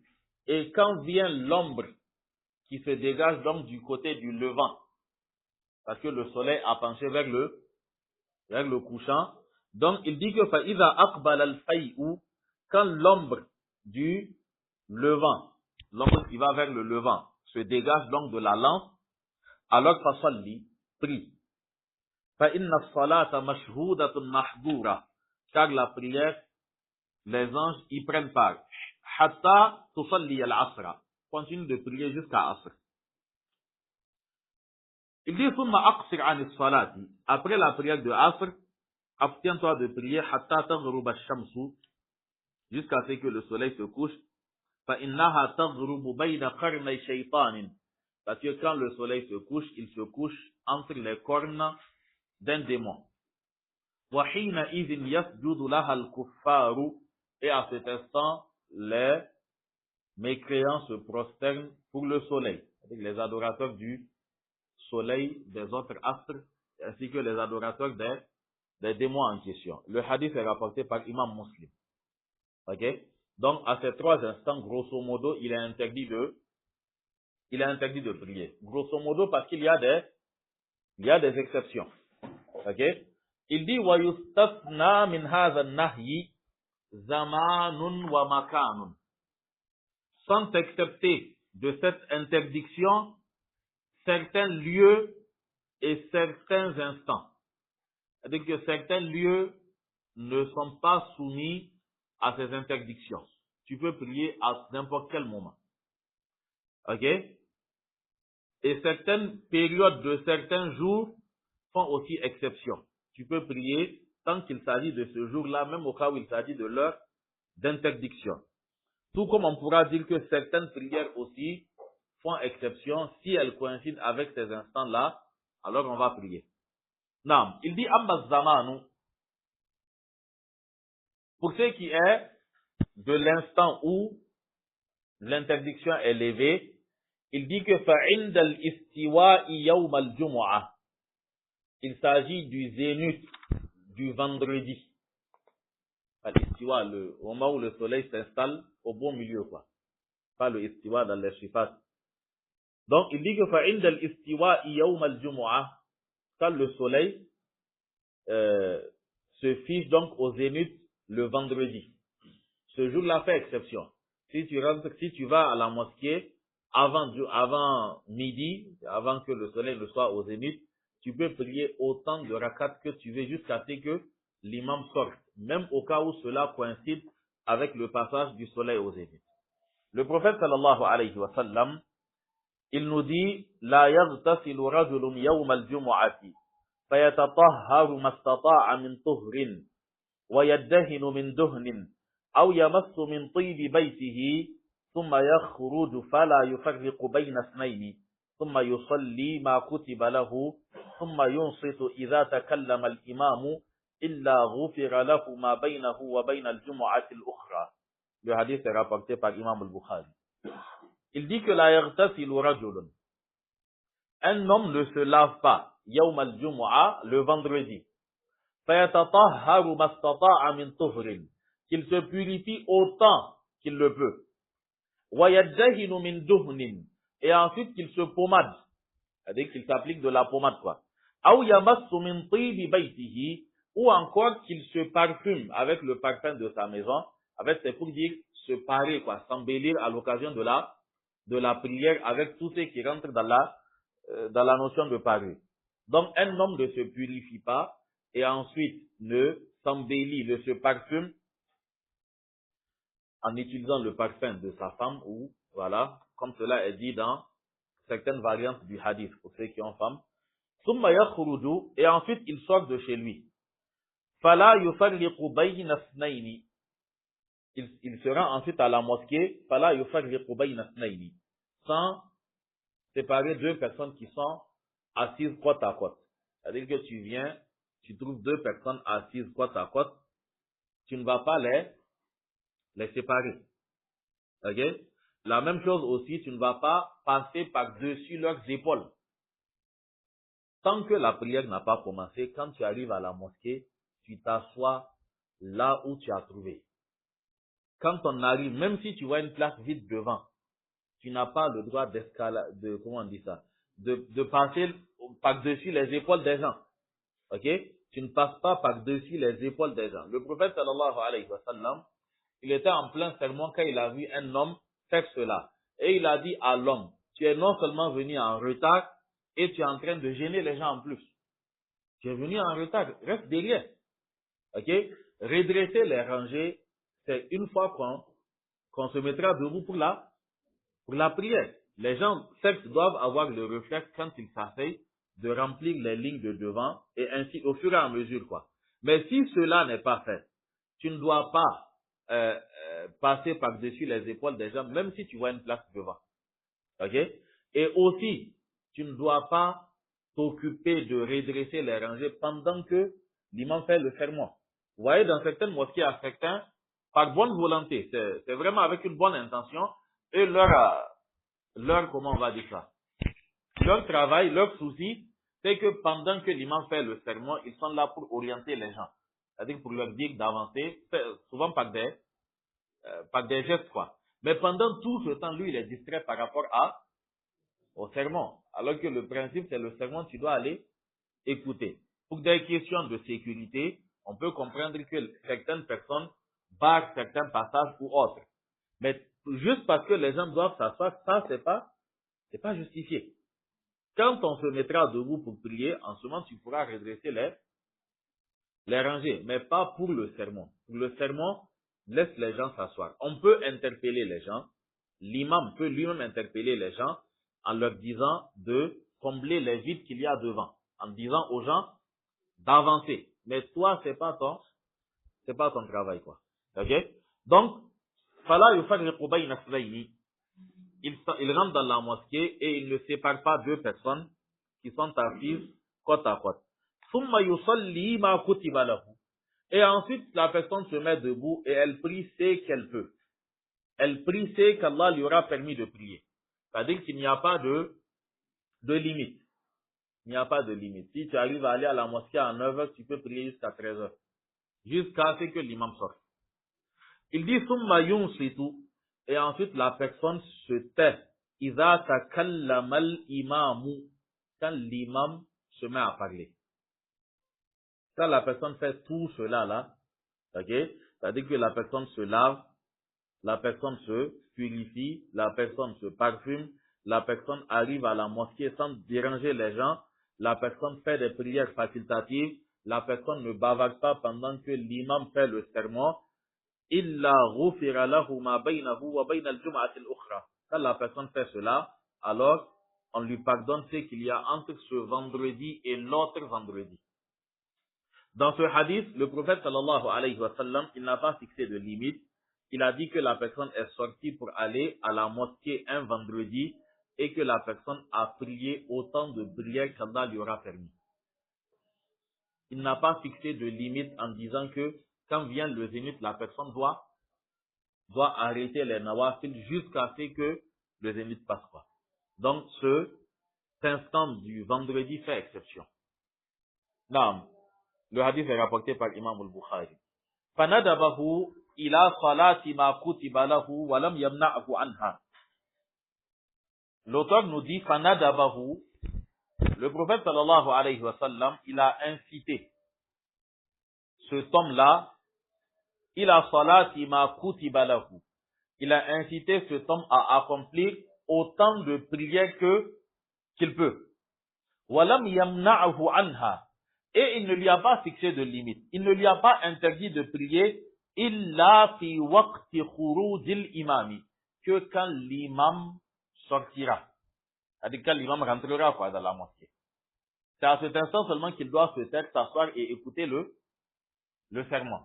Et quand vient l'ombre qui se dégage donc du côté du levant, parce que le soleil a penché vers le couchant, donc il dit que فَإِذَا أَقْبَلَ الْفَيْءُ, quand l'ombre du levant, l'ombre qui va vers le levant, se dégage donc de la lance, alors fasalli, prie. فَإِنَّ الصَّلَاةَ مَشْهُودَةٌ مَحْضُورَةٌ. Car la prière, les anges y prennent part. حَتَّى تُصَلِّيَ الْعَصْرَ. Continue de prier jusqu'à Asr. Il dit ثُمَّ أَقْصِرْ عَنِ الصَّلَاةِ. Après la prière de Asr, abstiens-toi de prier حَتَّى تَغْرُبَ الشَّمْسُ, jusqu'à ce que le soleil se couche. فَإِنَّهَا تَغْرُبُ بَيْنَ قَرْنَيْ شَيْطَانٍ. Parce que quand le soleil se couche, il se couche entre les cornes d'un démon. وَحِينَئِذٍ يَسْجُدُ لَهَا الْكُفَّارُ. Et à cet instant, les mécréants se prosternent pour le soleil. C'est-à-dire les adorateurs du soleil, des autres astres, ainsi que les adorateurs des démons en question. Le hadith est rapporté par Imam Muslim. Ok? Donc, à ces trois instants, grosso modo, il est interdit de prier. Grosso modo, parce qu'il y a des exceptions. Ok? Il dit, وَيُسْتَثْنَى مِنْ هَذَا النَّهْيِ زَمَانٌ وَمَكَانٌ. Sont exceptés de cette interdiction certains lieux et certains instants. C'est-à-dire que certains lieux ne sont pas soumis à ces interdictions. Tu peux prier à n'importe quel moment. Ok? Et certaines périodes de certains jours font aussi exception. Tu peux prier tant qu'il s'agit de ce jour-là, même au cas où il s'agit de l'heure d'interdiction. Tout comme on pourra dire que certaines prières aussi font exception si elles coïncident avec ces instants-là, alors on va prier. Non, il dit Amma Zamanu, pour ce qui est de l'instant où l'interdiction est levée, il dit que فَعِنْدَ الْإِسْتِوَاءِ يَوْمَ الْجُمُعَةِ. Il s'agit du zénith du vendredi. L'istiwa, au moment où le soleil s'installe au bon milieu, quoi. Pas le istiwa dans les shifat. Donc, il dit que فَعِنْدَ الْإِسْتِوَاءِ يَوْمَ الْجُمُعَةِ. Quand le soleil se fiche donc au zénith le vendredi. Ce jour-là fait exception. Si tu vas à la mosquée avant midi, avant que le soleil ne soit au zénith, tu peux prier autant de rakats que tu veux jusqu'à ce que l'imam sorte, même au cas où cela coïncide avec le passage du soleil au zénith. Le prophète sallallahu alayhi wa sallam, il nous dit la yaghtasilu rajulun yawm al-jumu'ati fayatatahharu mastata'a min tuhrin wa yaddahinu min duhnin aw yamassu min tibi baytihi ثم يخرج فلا يفرق بين اثنين ثم يصلي ما كتب له ثم ينصت إذا تكلم الإمام إلا غفر له ما بينه وبين الجمعة الأخرى. Le hadith est rapporté par Imam al-Bukhari. Il dit que la yartasilu rajulun. Un homme ne se lave pas, yawm al-jumu'ah, le vendredi. Fayatatahharu mastata'a min tuhrin. Qu'il se purifie autant qu'il le peut. Wa yadjahinu min duhnin. Et ensuite qu'il se pommade. C'est-à-dire qu'il s'applique de la pommade, quoi. Aw yamassu min tibi baytihi. Ou encore qu'il se parfume avec le parfum de sa maison. Avec, c'est pour dire se parer, quoi, s'embellir à l'occasion de la prière avec tout ce qui rentre dans la notion de parer. Donc, un homme ne se purifie pas et ensuite ne s'embellit, ne se parfume en utilisant le parfum de sa femme ou, voilà, comme cela est dit dans certaines variantes du hadith pour ceux qui ont femme. Summa yakhruju, et ensuite il sort de chez lui. Fala yufarriqu bayna ithnayni. Il se rend ensuite à la mosquée. Fala yufarriqu bayna ithnayni. Sans séparer deux personnes qui sont assises côte à côte. C'est-à-dire que tu viens, tu trouves deux personnes assises côte à côte, tu ne vas pas les séparer. Ok? La même chose aussi, tu ne vas pas passer par-dessus leurs épaules. Tant que la prière n'a pas commencé, quand tu arrives à la mosquée, tu t'assois là où tu as trouvé. Quand on arrive, même si tu vois une place vide devant, tu n'as pas le droit comment on dit ça, de passer par-dessus les épaules des gens. Ok? Tu ne passes pas par-dessus les épaules des gens. Le prophète sallallahu alayhi wa sallam, il était en plein sermon quand il a vu un homme faire cela. Et il a dit à l'homme, tu es non seulement venu en retard, et tu es en train de gêner les gens en plus. Tu es venu en retard, reste derrière. Ok? Redresser les rangées, c'est une fois qu'on se mettra debout pour la prière. Les gens, certes, doivent avoir le réflexe quand ils s'asseyent de remplir les lignes de devant et ainsi au fur et à mesure, quoi. Mais si cela n'est pas fait, tu ne dois pas passer par-dessus les épaules des gens, même si tu vois une place devant. Ok? Et aussi, tu ne dois pas t'occuper de redresser les rangées pendant que l'imam fait le sermon. Vous voyez, dans certaines mosquées, à certains, par bonne volonté, c'est vraiment avec une bonne intention, et comment on va dire ça? Leur travail, leur souci, c'est que pendant que l'imam fait le sermon, ils sont là pour orienter les gens. C'est-à-dire pour leur dire d'avancer, souvent par des gestes, quoi. Mais pendant tout ce temps, lui, il est distrait par rapport au sermon. Alors que le principe, c'est le sermon, tu dois aller écouter. Pour des questions de sécurité, on peut comprendre que certaines personnes barrent certains passages ou autres. Mais juste parce que les gens doivent s'asseoir, ça, c'est pas justifié. Quand on se mettra debout pour prier, en ce moment, tu pourras redresser les rangées, mais pas pour le sermon. Pour le sermon, laisse les gens s'asseoir. On peut interpeller les gens. L'imam peut lui-même interpeller les gens en leur disant de combler les vides qu'il y a devant. En disant aux gens d'avancer. Mais toi, c'est pas ton travail, quoi. Ok? Donc, fala yufarriqu bayna ithnayni. Il rentre dans la mosquée et il ne sépare pas deux personnes qui sont assises côte à côte. Summa yusalli ma kutiba lahu. Et ensuite, la personne se met debout et elle prie ce qu'elle peut. Elle prie ce qu'Allah lui aura permis de prier. C'est-à-dire qu'il n'y a pas de limite. Il n'y a pas de limite. Si tu arrives à aller à la mosquée à 9h, tu peux prier jusqu'à 13h. Jusqu'à ce que l'imam sorte. Il dit summa yunsitu. Et ensuite, la personne se tait. Iza takallama al-imamu. Quand l'imam se met à parler. Quand la personne fait tout cela là, ok, c'est-à-dire que la personne se lave, la personne se purifie, la personne se parfume, la personne arrive à la mosquée sans déranger les gens, la personne fait des prières facultatives, la personne ne bavarde pas pendant que l'imam fait le sermon, illa ghufira lahu ma baynahu wa bayna al-jum'ati al-ukhra. Quand la personne fait cela, alors on lui pardonne ce qu'il y a entre ce vendredi et l'autre vendredi. Dans ce hadith, le prophète sallallahu alayhi wa sallam, il n'a pas fixé de limite. Il a dit que la personne est sortie pour aller à la mosquée un vendredi et que la personne a prié autant de prières qu'Allah lui aura permis. Il n'a pas fixé de limite en disant que quand vient le zénith, la personne doit doit arrêter les nawafil jusqu'à ce que le zénith passe pas. Donc, cet instant du vendredi fait exception. Naam. Le hadith est rapporté par Imam al-Bukhari. فَنَدَبَهُ إِلَى صَلَاةِ مَا كُتِبَ لَهُ وَلَمْ يَمْنَعْهُ عَنْهَا. L'auteur nous dit فَنَدَبَهُ. Le prophète sallallahu alayhi wa sallam, il a incité cet homme-là, إِلَى صَلَاةِ مَا كُتِبَ لَهُ. Il a incité cet homme à accomplir autant de prières qu'il peut. وَلَمْ يَمْنَعْهُ عَنْهَا. Et il ne lui a pas fixé de limite. Il ne lui a pas interdit de prier إِلَّا فِي وَقْتِ خُرُوجِ الْإِمَامِ. Que quand l'imam sortira. C'est-à-dire quand l'imam rentrera dans la mosquée. C'est à cet instant seulement qu'il doit se taire, s'asseoir et écouter le sermon.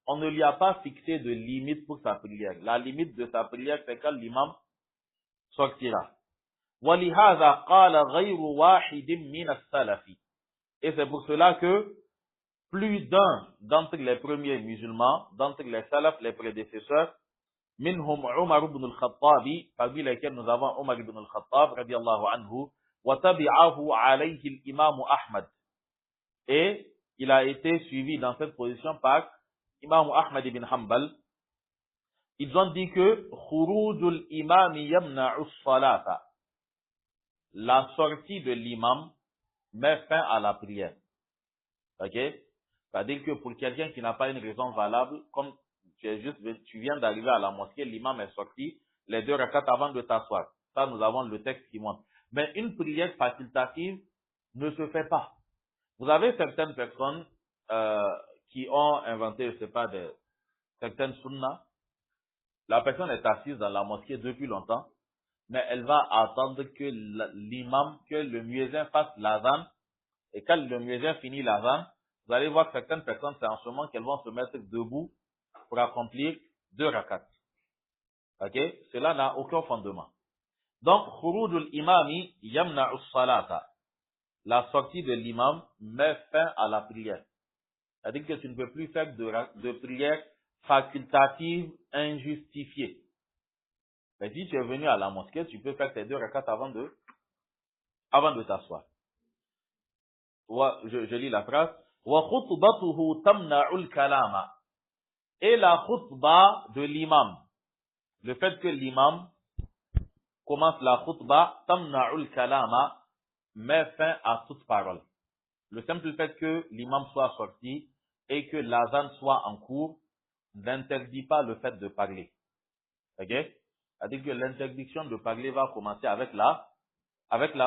On ne lui a pas fixé de limite pour sa prière. La limite de sa prière, c'est quand l'imam sortira. وَلِهَذَا قَالَ غَيْرُ وَاحِدٍ مِّنَ السَّلَفِ. Et c'est pour cela que plus d'un d'entre les premiers musulmans, d'entre les salafs, les prédécesseurs, minhum Umar ibn al-Khattab, parmi lesquels nous avons Umar ibn al-Khattab, radiyallahu anhu, wa tabi'ahu alayhi al-imam Ahmad. Et il a été suivi dans cette position par Imam Ahmad ibn Hanbal. Ils ont dit que khurujul imam yamna'u as-salata. La sortie de l'imam met fin à la prière. Ok? C'est-à-dire que pour quelqu'un qui n'a pas une raison valable, comme tu viens d'arriver à la mosquée, l'imam est sorti, les 2 rakats avant de t'asseoir. Ça, nous avons le texte qui montre. Mais une prière facultative ne se fait pas. Vous avez certaines personnes qui ont inventé, je sais pas, certaines sunnas. La personne est assise dans la mosquée depuis longtemps, mais elle va attendre que l'imam, que le muezzin fasse l'azan. Et quand le muezzin finit l'azan, vous allez voir que certaines personnes, c'est en ce moment qu'elles vont se mettre debout pour accomplir 2 rakats. Ok? Cela n'a aucun fondement. Donc, khurujul imami yamna'u salata. La sortie de l'imam met fin à la prière. C'est-à-dire que tu ne peux plus faire de prière facultative injustifiée. Mais si tu es venu à la mosquée, tu peux faire tes 2 rakats avant de t'asseoir. Je lis la phrase. Wa khutbatuhu tamna'ul kalama. Et la khutba de l'imam. Le fait que l'imam commence la khutba, tamna'ul kalama, met fin à toute parole. Le simple fait que l'imam soit sorti et que l'azan soit en cours n'interdit pas le fait de parler. Ok? C'est-à-dire que l'interdiction de parler va commencer avec la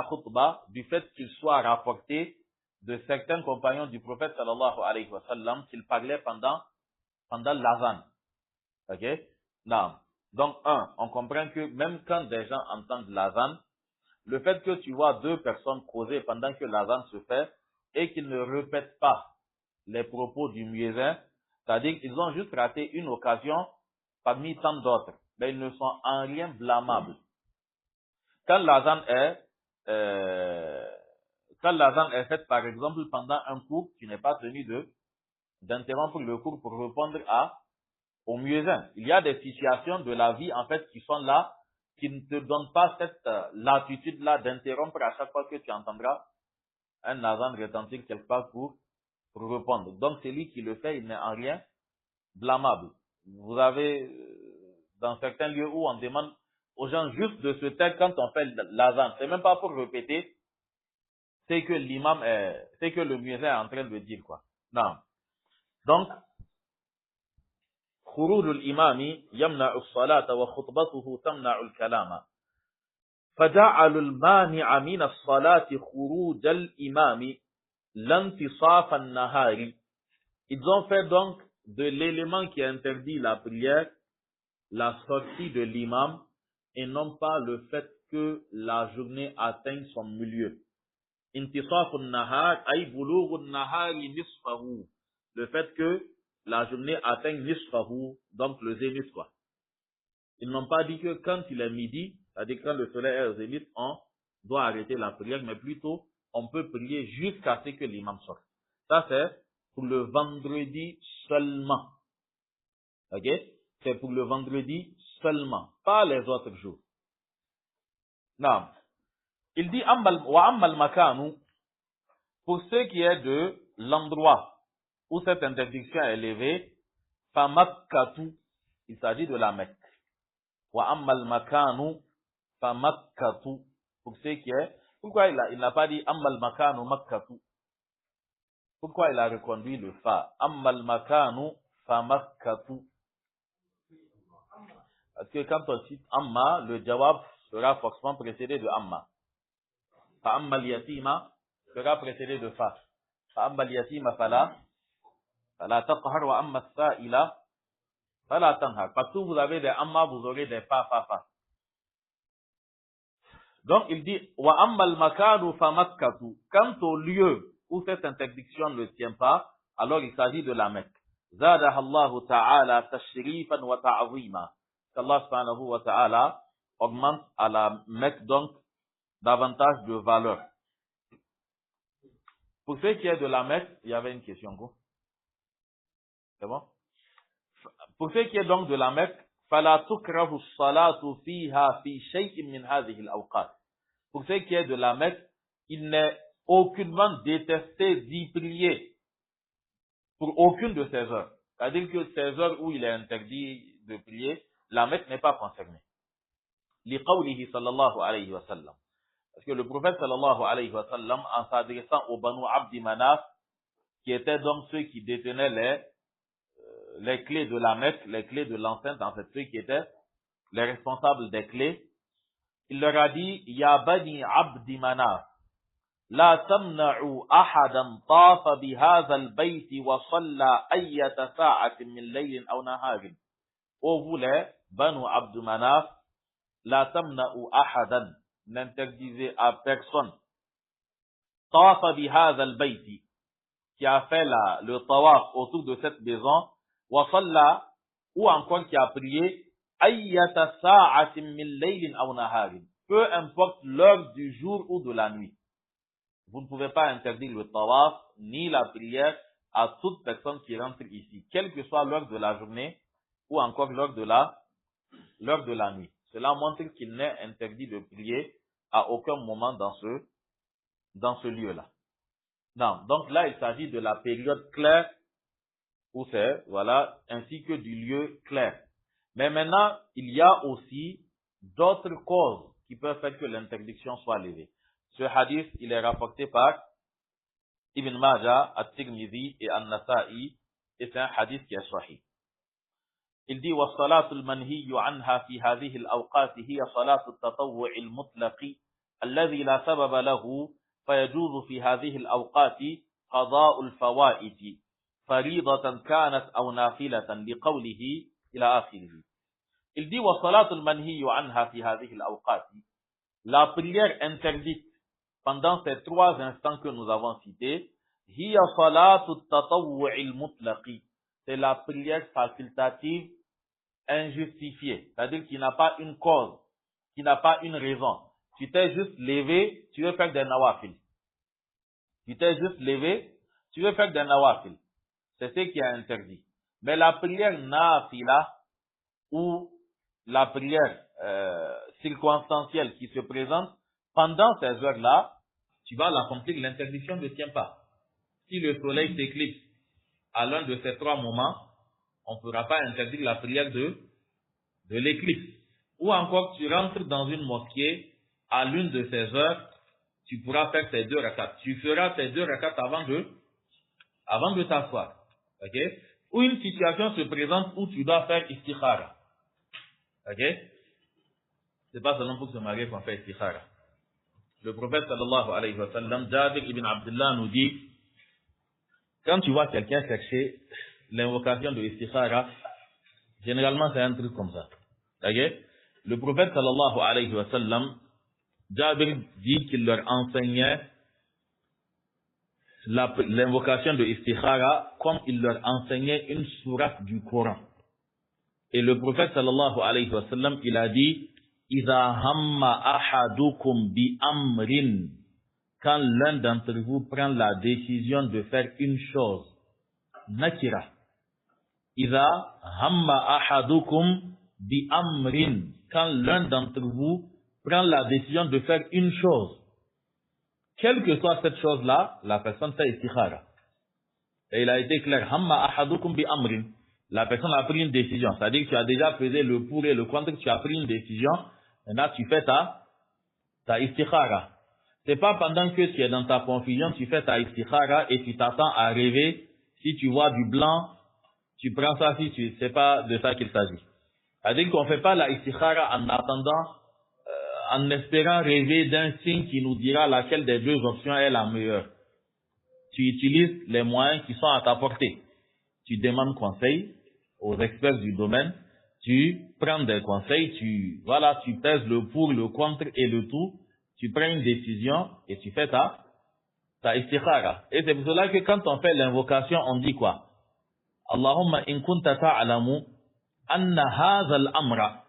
khutba du fait qu'il soit rapporté de certains compagnons du prophète sallallahu alayhi wa sallam qu'il parlait pendant l'azan. Ok? Non. Donc, on comprend que même quand des gens entendent l'azan, le fait que tu vois 2 personnes causer pendant que l'azan se fait et qu'ils ne répètent pas les propos du muezzin, c'est-à-dire qu'ils ont juste raté une occasion parmi tant d'autres, mais ils ne sont en rien blâmables. Quand l'azan est faite, par exemple, pendant un cours, tu n'es pas tenu d'interrompre le cours pour répondre au muezzin. Il y a des situations de la vie, en fait, qui sont là, qui ne te donnent pas cette latitude-là d'interrompre à chaque fois que tu entendras un azan retentir quelque part pour répondre. Donc, celui qui le fait, il n'est en rien blâmable. Vous avez, dans certains lieux où on demande aux gens juste de se taire quand on fait l'azan, c'est même pas pour répéter, c'est que le muezzin est en train de dire, quoi. Non. Donc, خروج الإمام يمنع الصلاة وخطبته تمنع الكلام فجعل المانع من الصلاة خروج الإمام لانتصاف النهار. Ils ont fait donc de l'élément qui interdit la prière la sortie de l'imam et non pas le fait que la journée atteigne son milieu. انتصاف النهار أي بلوغ النهار نصفه. Le fait que la journée atteigne nisfahu, donc le zénith, quoi. Ils n'ont pas dit que quand il est midi, c'est-à-dire quand le soleil est au zénith, on doit arrêter la prière, mais plutôt, on peut prier jusqu'à ce que l'imam sorte. Ça, c'est pour le vendredi seulement. Ok? c'est pour le vendredi seulement, pas les autres jours. Non. Il dit wa ammal makanu, pour ce qui est de l'endroit où cette interdiction est levée, fa makkatu, il s'agit de la Mecque. Wa ammal makanu fa makkatu, pour ce qui est, pourquoi il n'a pas dit ammal makanu makkatu? Pourquoi il a reconduit le fa? Ammal makanu fa makkatu. Parce que quand on cite amma, le jawab sera forcément précédé de amma. Fa ammal yatima sera précédé de fa. Fa ammal yatima fala taqhar wa amma sa'ila fala tanhar. Partout vous avez des amma, vous aurez des fa. Donc il dit wa ammal makanu fa makkatu. Quant au lieu où cette interdiction ne tient pas, alors il s'agit de la Mecque. Zadaha Allahu ta'ala tashrifan wa ta'zima. Allah subhanahu wa ta'ala augmente à la Mecque donc davantage de valeur. Pour ce qui est de la Mecque, il y avait une question. C'est bon? Pour ce qui est donc de la Mecque, فَلَا تُكْرَهُ الصَّلَاةُ فِيهَا فِي شَيْءٍ مِّنْ هَذِهِ الْأَوْقَاتِ. Pour ce qui est de la Mecque, il n'est aucunement détesté d'y prier pour aucune de ces heures. C'est-à-dire que ces heures où il est interdit de prier, la Mecque n'est pas concernée. لِقَوْلِهِ صلى الله عليه وسلم. Parce que le prophète sallallahu alayhi wa sallam, en s'adressant aux Banu Abdi Manaf, qui étaient donc ceux qui détenaient les clés de la Mecque, les clés de l'enceinte, en fait, ceux qui étaient les responsables des clés, il leur a dit, Ya Bani Abdi Manaf, La tamna'u ahadan tafa bihadha al-bayti wa salla ayyata sa'atin min laylin aw naharin. Ô vous les Banu Abdi Manaf, La tamna'u ahadan, n'interdisez à personne, tafa bihadha al-bayti, qui a fait le tawaf autour de cette maison, wa salla, ou encore qui a prié, ayyata sa'atin min laylin aw naharin. Peu importe l'heure du jour ou de la nuit. Vous ne pouvez pas interdire le tawaf ni la prière à toute personne qui rentre ici, quelle que soit l'heure de la journée ou encore l'heure de la nuit. Cela montre qu'il n'est interdit de prier à aucun moment dans ce lieu-là. Non, donc là, il s'agit de la période claire où c'est, voilà, ainsi que du lieu clair. Mais maintenant, il y a aussi d'autres causes qui peuvent faire que l'interdiction soit levée. Ce hadith, il est rapporté par Ibn Majah, At-Tirmidhi et An-Nasa'i, et c'est un hadith qui est sahih. Il dit, وَالصَّلَاةُ الْمَنْهِيُّ عَنْهَا فِي هَذِهِ الْأَوْقَاتِ هِيَ صَلَاةُ التَّطَوُّعِ الْمُطْلَقِ الَّذِي لَا سَبَبَ لَهُ فَيَجُوزُ فِي هَذِهِ الْأَوْقَاتِ قَضَاءُ الْفَوَائِدِ فريضة كانت أو نافلة لقوله إلى آخره. Il dit وَالصَّلَاةُ الْمَنْهِيُّ عَنْهَا فِي هَذِهِ الْأَوْقَاتِ. La prière interdite pendant ces trois instants que nous avons cités, هِيَ صَلَاةُ التَّطَوُّعِ الْمُطْلَقِ. C'est la prière facultative injustifiée, c'est-à-dire qui n'a pas une cause, qui n'a pas une raison. Tu t'es juste levé, tu veux faire des nawafil. Tu t'es juste levé, tu veux faire des nawafil. C'est ce qui est interdit. Mais la prière nafila ou la prière circonstancielle qui se présente pendant ces heures-là, tu vas l'accomplir, l'interdiction ne tient pas. Si le soleil s'éclipse à l'un de ces trois moments, on ne pourra pas interdire la prière de l'éclipse. Ou encore, tu rentres dans une mosquée à l'une de ces heures, tu pourras faire tes deux rakats. Tu feras tes deux rakats avant de t'asseoir. Ok? Ou une situation se présente où tu dois faire istikhara. Ok? C'est pas seulement pour se marier qu'on fait istikhara. Le prophète sallallahu alayhi wa sallam, Jabir ibn Abdullah nous dit, quand tu vois quelqu'un chercher l'invocation de istikhara, généralement c'est un truc comme ça. Ok? Le prophète sallallahu alayhi wa sallam, Jabir dit qu'il leur enseignait l'invocation de istikhara comme il leur enseignait une sourate du Coran. Et le prophète sallallahu alayhi wa sallam, il a dit, Iza hamma ahadukum bi amrin, quand l'un d'entre vous prend la décision de faire une chose, nakira, Iza hamma ahadukum bi amrin. Quand l'un d'entre vous prend la décision de faire une chose, quelle que soit cette chose-là, la personne fait istikhara. Et il a été clair, hamma ahadukum bi amrin. La personne a pris une décision. C'est-à-dire que tu as déjà pesé le pour et le contre, tu as pris une décision. Maintenant, tu fais ta istikhara. C'est pas pendant que tu es dans ta confusion, tu fais ta istikhara et tu t'attends à rêver. Si tu vois du blanc, tu prends ça, si tu sais pas de ça qu'il s'agit. C'est-à-dire qu'on fait pas la istikhara en attendant, en espérant rêver d'un signe qui nous dira laquelle des deux options est la meilleure. Tu utilises les moyens qui sont à ta portée. Tu demandes conseil aux experts du domaine, tu prends des conseils, tu pèses le pour, le contre et le tout, tu prends une décision et tu fais ta istikhara. Et c'est pour cela que quand on fait l'invocation, on dit quoi? Allahumma in kunta ta'lamu anna hadha al-amra.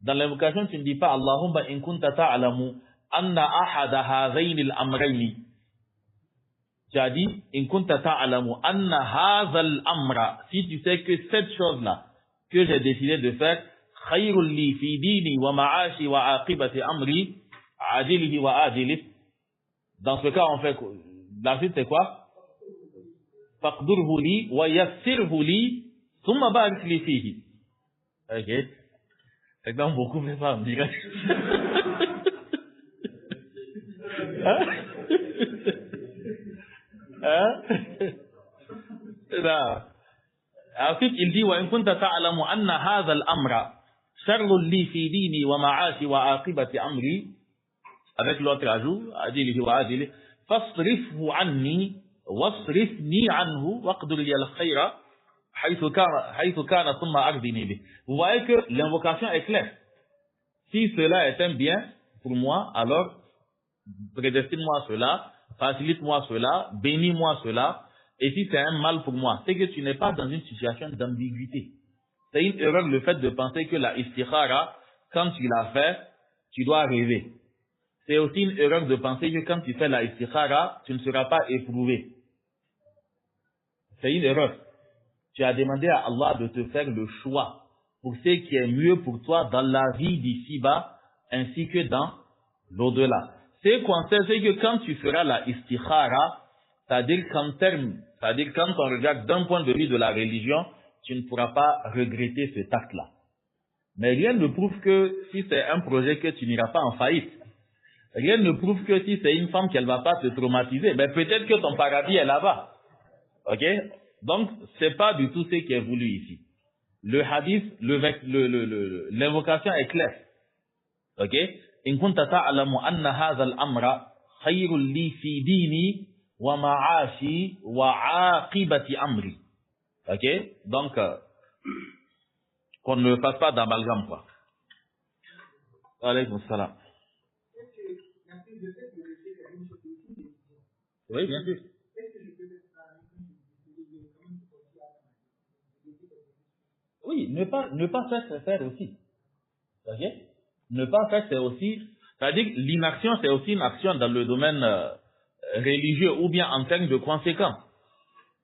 Dans l'invocation, tu ne dis pas Allahumma in kunta ta'lamu anna ahada hadhayn al-amrayni. Tu as dit, in kunta ta'lamu anna hadha al-amra. Si tu sais que cette chose-là que j'ai décidé de faire, khayrul li fi dini wa ma'ashi wa aqibati amri, ajilihi wa ajilih. Dans ce cas, on fait, la suite c'est quoi? Faqdurhu li wa yassirhu li, thumma barik li fihi. Ok. C'est donc beaucoup mais pas en direct. Hein? Hein? Là. Ensuite, il dit, وَإِن كُنْتَ تَعْلَمُ أَنَّ هَذَا الْأَمْرَ شَرٌّ لِي فِي دِينِي وَمَعَاشِي وَعَاقِبَةِ أَمْرِي. Avec l'autre ajout, أَجِلِهِ وَعَاجِلِهِ فَاصْرِفْهُ عَنِّي وَاصْرِفْنِي عَنْهُ وَاقْدُرْ لِي الْخَيْرَ حَيْثُ كَانَ ثُمَّ أَرْضِنِي بِهِ. Vous voyez que l'invocation est claire. Si cela est un bien pour moi, alors prédestine-moi cela, facilite-moi cela, bénis-moi cela. Et si c'est un mal pour moi, c'est que tu n'es pas dans une situation d'ambiguïté. C'est une erreur le fait de penser que la istikhara, quand tu l'as fait, tu dois rêver. C'est aussi une erreur de penser que quand tu fais la istikhara, tu ne seras pas éprouvé. C'est une erreur. Tu as demandé à Allah de te faire le choix pour ce qui est mieux pour toi dans la vie d'ici-bas, ainsi que dans l'au-delà. C'est qu'on sait, c'est que quand tu feras la istikhara, c'est-à-dire quand on regarde d'un point de vue de la religion, tu ne pourras pas regretter cet acte-là. Mais rien ne prouve que si c'est un projet que tu n'iras pas en faillite. Rien ne prouve que si c'est une femme qu'elle ne va pas te traumatiser. Mais peut-être que ton paradis est là-bas. Ok? Donc, c'est pas du tout ce qui est voulu ici. Le hadith, l'invocation est claire. Ok? In kunta ta'lamu anna hadha al-amra khayrun li fi dini wa ma'ashi wa aqibati amri. Ok? Donc, qu'on ne fasse pas d'amalgame, quoi. Alaykoum salam. Oui, bien sûr. Oui, ne pas faire, c'est faire aussi. Ok? Ne pas faire, c'est aussi, c'est-à-dire que l'inaction, c'est aussi une action dans le domaine religieux ou bien en termes de conséquences.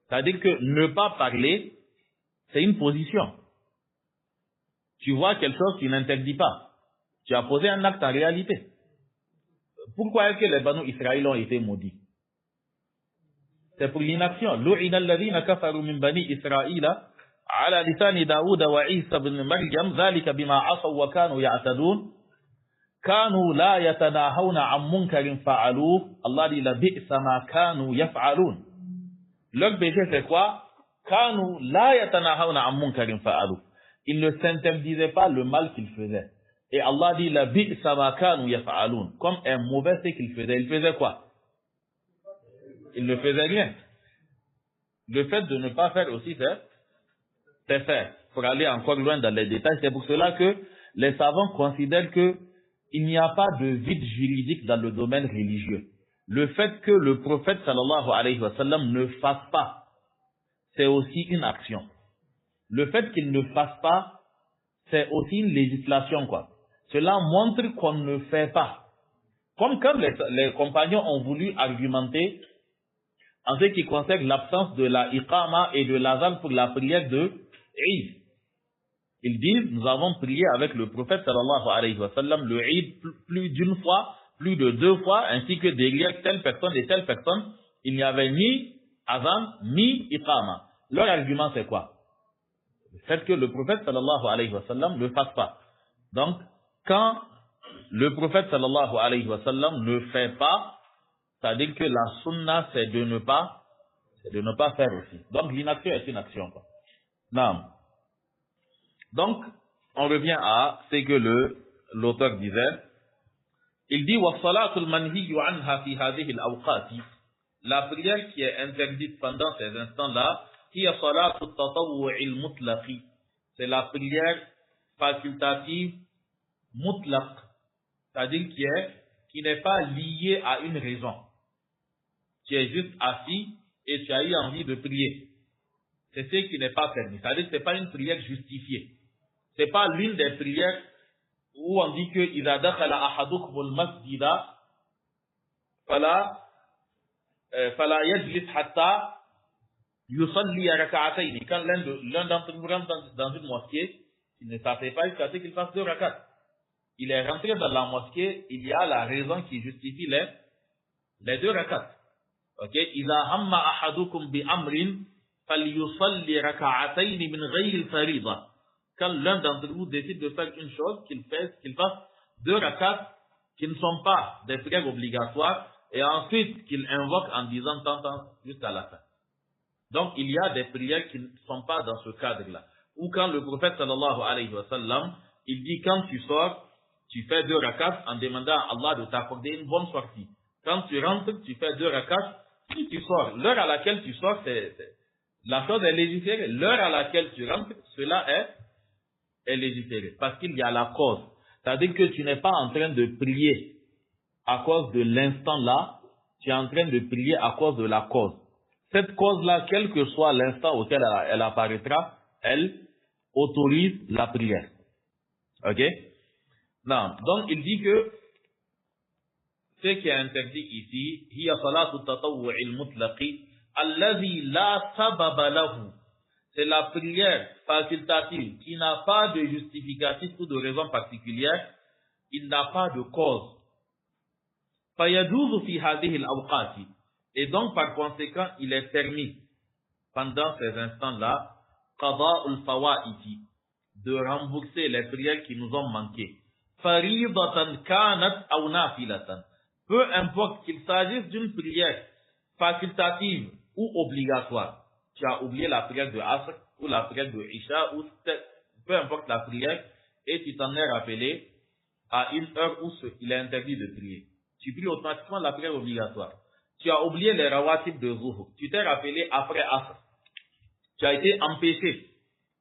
C'est-à-dire que ne pas parler, c'est une position. Tu vois quelque chose, tu n'interdis pas. Tu as posé un acte en réalité. Pourquoi est-ce que les Banu Israël ont été maudits? C'est pour l'inaction. Lu'ina alladhina kafaru min bani Israëla ala lisani Daoud wa Isa ibn Maryam dhalika bima asaw wa kanu ya'tadun kanu la yatanahawna 'an munkarin fa'aluhu. Allah dit la bi'sa ma kanu yaf'alun. Leur péché c'est quoi? Kanu la yatanahawna 'an munkarin fa'aluhu. Ils ne s'interdisaient pas le mal qu'ils faisaient. Et Allah dit la bi'sa ma kanu yaf'alun. Comme un mauvais ce qu'ils faisaient. Ils faisaient quoi? Ils ne faisaient rien. Le fait de ne pas faire aussi, c'est faire. Pour aller encore loin dans les détails, c'est pour cela que les savants considèrent que il n'y a pas de vide juridique dans le domaine religieux. Le fait que le prophète sallallahu alayhi wa sallam ne fasse pas, c'est aussi une action. Le fait qu'il ne fasse pas, c'est aussi une législation, quoi. Cela montre qu'on ne fait pas. Comme quand les compagnons ont voulu argumenter en ce qui concerne l'absence de la iqama et de l'azan pour la prière de Eid. Ils disent, nous avons prié avec le prophète sallallahu alayhi wa sallam le Eid plus d'une fois, plus de 2 fois, ainsi que derrière telle personne et telle personne, il n'y avait ni azan ni iqama. Leur argument c'est quoi? Le fait que le prophète sallallahu alayhi wa sallam ne le fasse pas. Donc, quand le prophète sallallahu alayhi wa sallam ne fait pas, c'est-à-dire que la sunna c'est de ne pas faire aussi. Donc l'inaction est une action, quoi. Non. Donc, on revient à ce que l'auteur disait. Il dit وَالصَّلَاةُ الْمَنْهِيُّ عَنْهَا فِي هَذِهِ الْأَوْقَاتِ. La prière qui est interdite pendant ces instants-là, هي صلاة التطوع المطلق. C'est la prière facultative mutlaq, c'est-à-dire qui n'est pas liée à une raison. Tu es juste assis et tu as eu envie de prier. C'est ce qui n'est pas permis. C'est-à-dire que ce n'est pas une prière justifiée. Ce n'est pas l'une des prières où on dit que إِذَا دَخَلَ أَحَدُكُمُ الْمَسْجِدَ فَلَا يَجْلِسْ حَتَّى يُصَلِّيَ رَكَعَتَيْنِ. Quand l'un d'entre vous rentre dans une mosquée, il ne s'assied pas jusqu'à ce qu'il fasse 2 rakats. Il est rentré dans la mosquée, il y a la raison qui justifie les 2 rakats. Ok? إِذَا هَمَّ أَحَدُكُمْ بِأَمْرٍ فَلْيُصَلِّ رَكَعَتَيْنِ مِنْ غَيْرِ الْفَرِيضَةِ. Quand l'un d'entre vous décide de faire une chose, qu'il fasse 2 rakats qui ne sont pas des prières obligatoires, et ensuite qu'il invoque en disant tant jusqu'à la fin. Donc il y a des prières qui ne sont pas dans ce cadre-là. Ou quand le prophète sallallahu alayhi wa sallam, il dit quand tu sors, tu fais 2 rakats en demandant à Allah de t'accorder une bonne sortie. Quand tu rentres, tu fais 2 rakats. Si tu sors, l'heure à laquelle tu sors, la chose est légiférée. L'heure à laquelle tu rentres, cela est légiféré. Parce qu'il y a la cause. C'est-à-dire que tu n'es pas en train de prier à cause de l'instant là, tu es en train de prier à cause de la cause. Cette cause-là, quel que soit l'instant auquel elle apparaîtra, elle autorise la prière. Ok? Non. Donc il dit que ce qui est interdit ici, هي صلاة التطوع المطلق الذي لا سبب له. C'est la prière facultative qui n'a pas de justificatif ou de raison particulière, il n'a pas de cause. فَيَجُوزُ فِي هَذِهِ الْأَوْقَاتِ. Et donc par conséquent, il est permis pendant ces instants-là, قَضَاءُ الْفَوَائِتِ, de rembourser les prières qui nous ont manqué. فَرِيضَةً كَانَتْ أَوْ نَافِلَةً. Peu importe qu'il s'agisse d'une prière facultative ou obligatoire. Tu as oublié la prière de Asr ou la prière de Isha, ou peu importe la prière, et tu t'en es rappelé à une heure où il est interdit de prier. Tu pries automatiquement la prière obligatoire. Tu as oublié les rawatib de Zuhur. Tu t'es rappelé après Asr. Tu as été empêché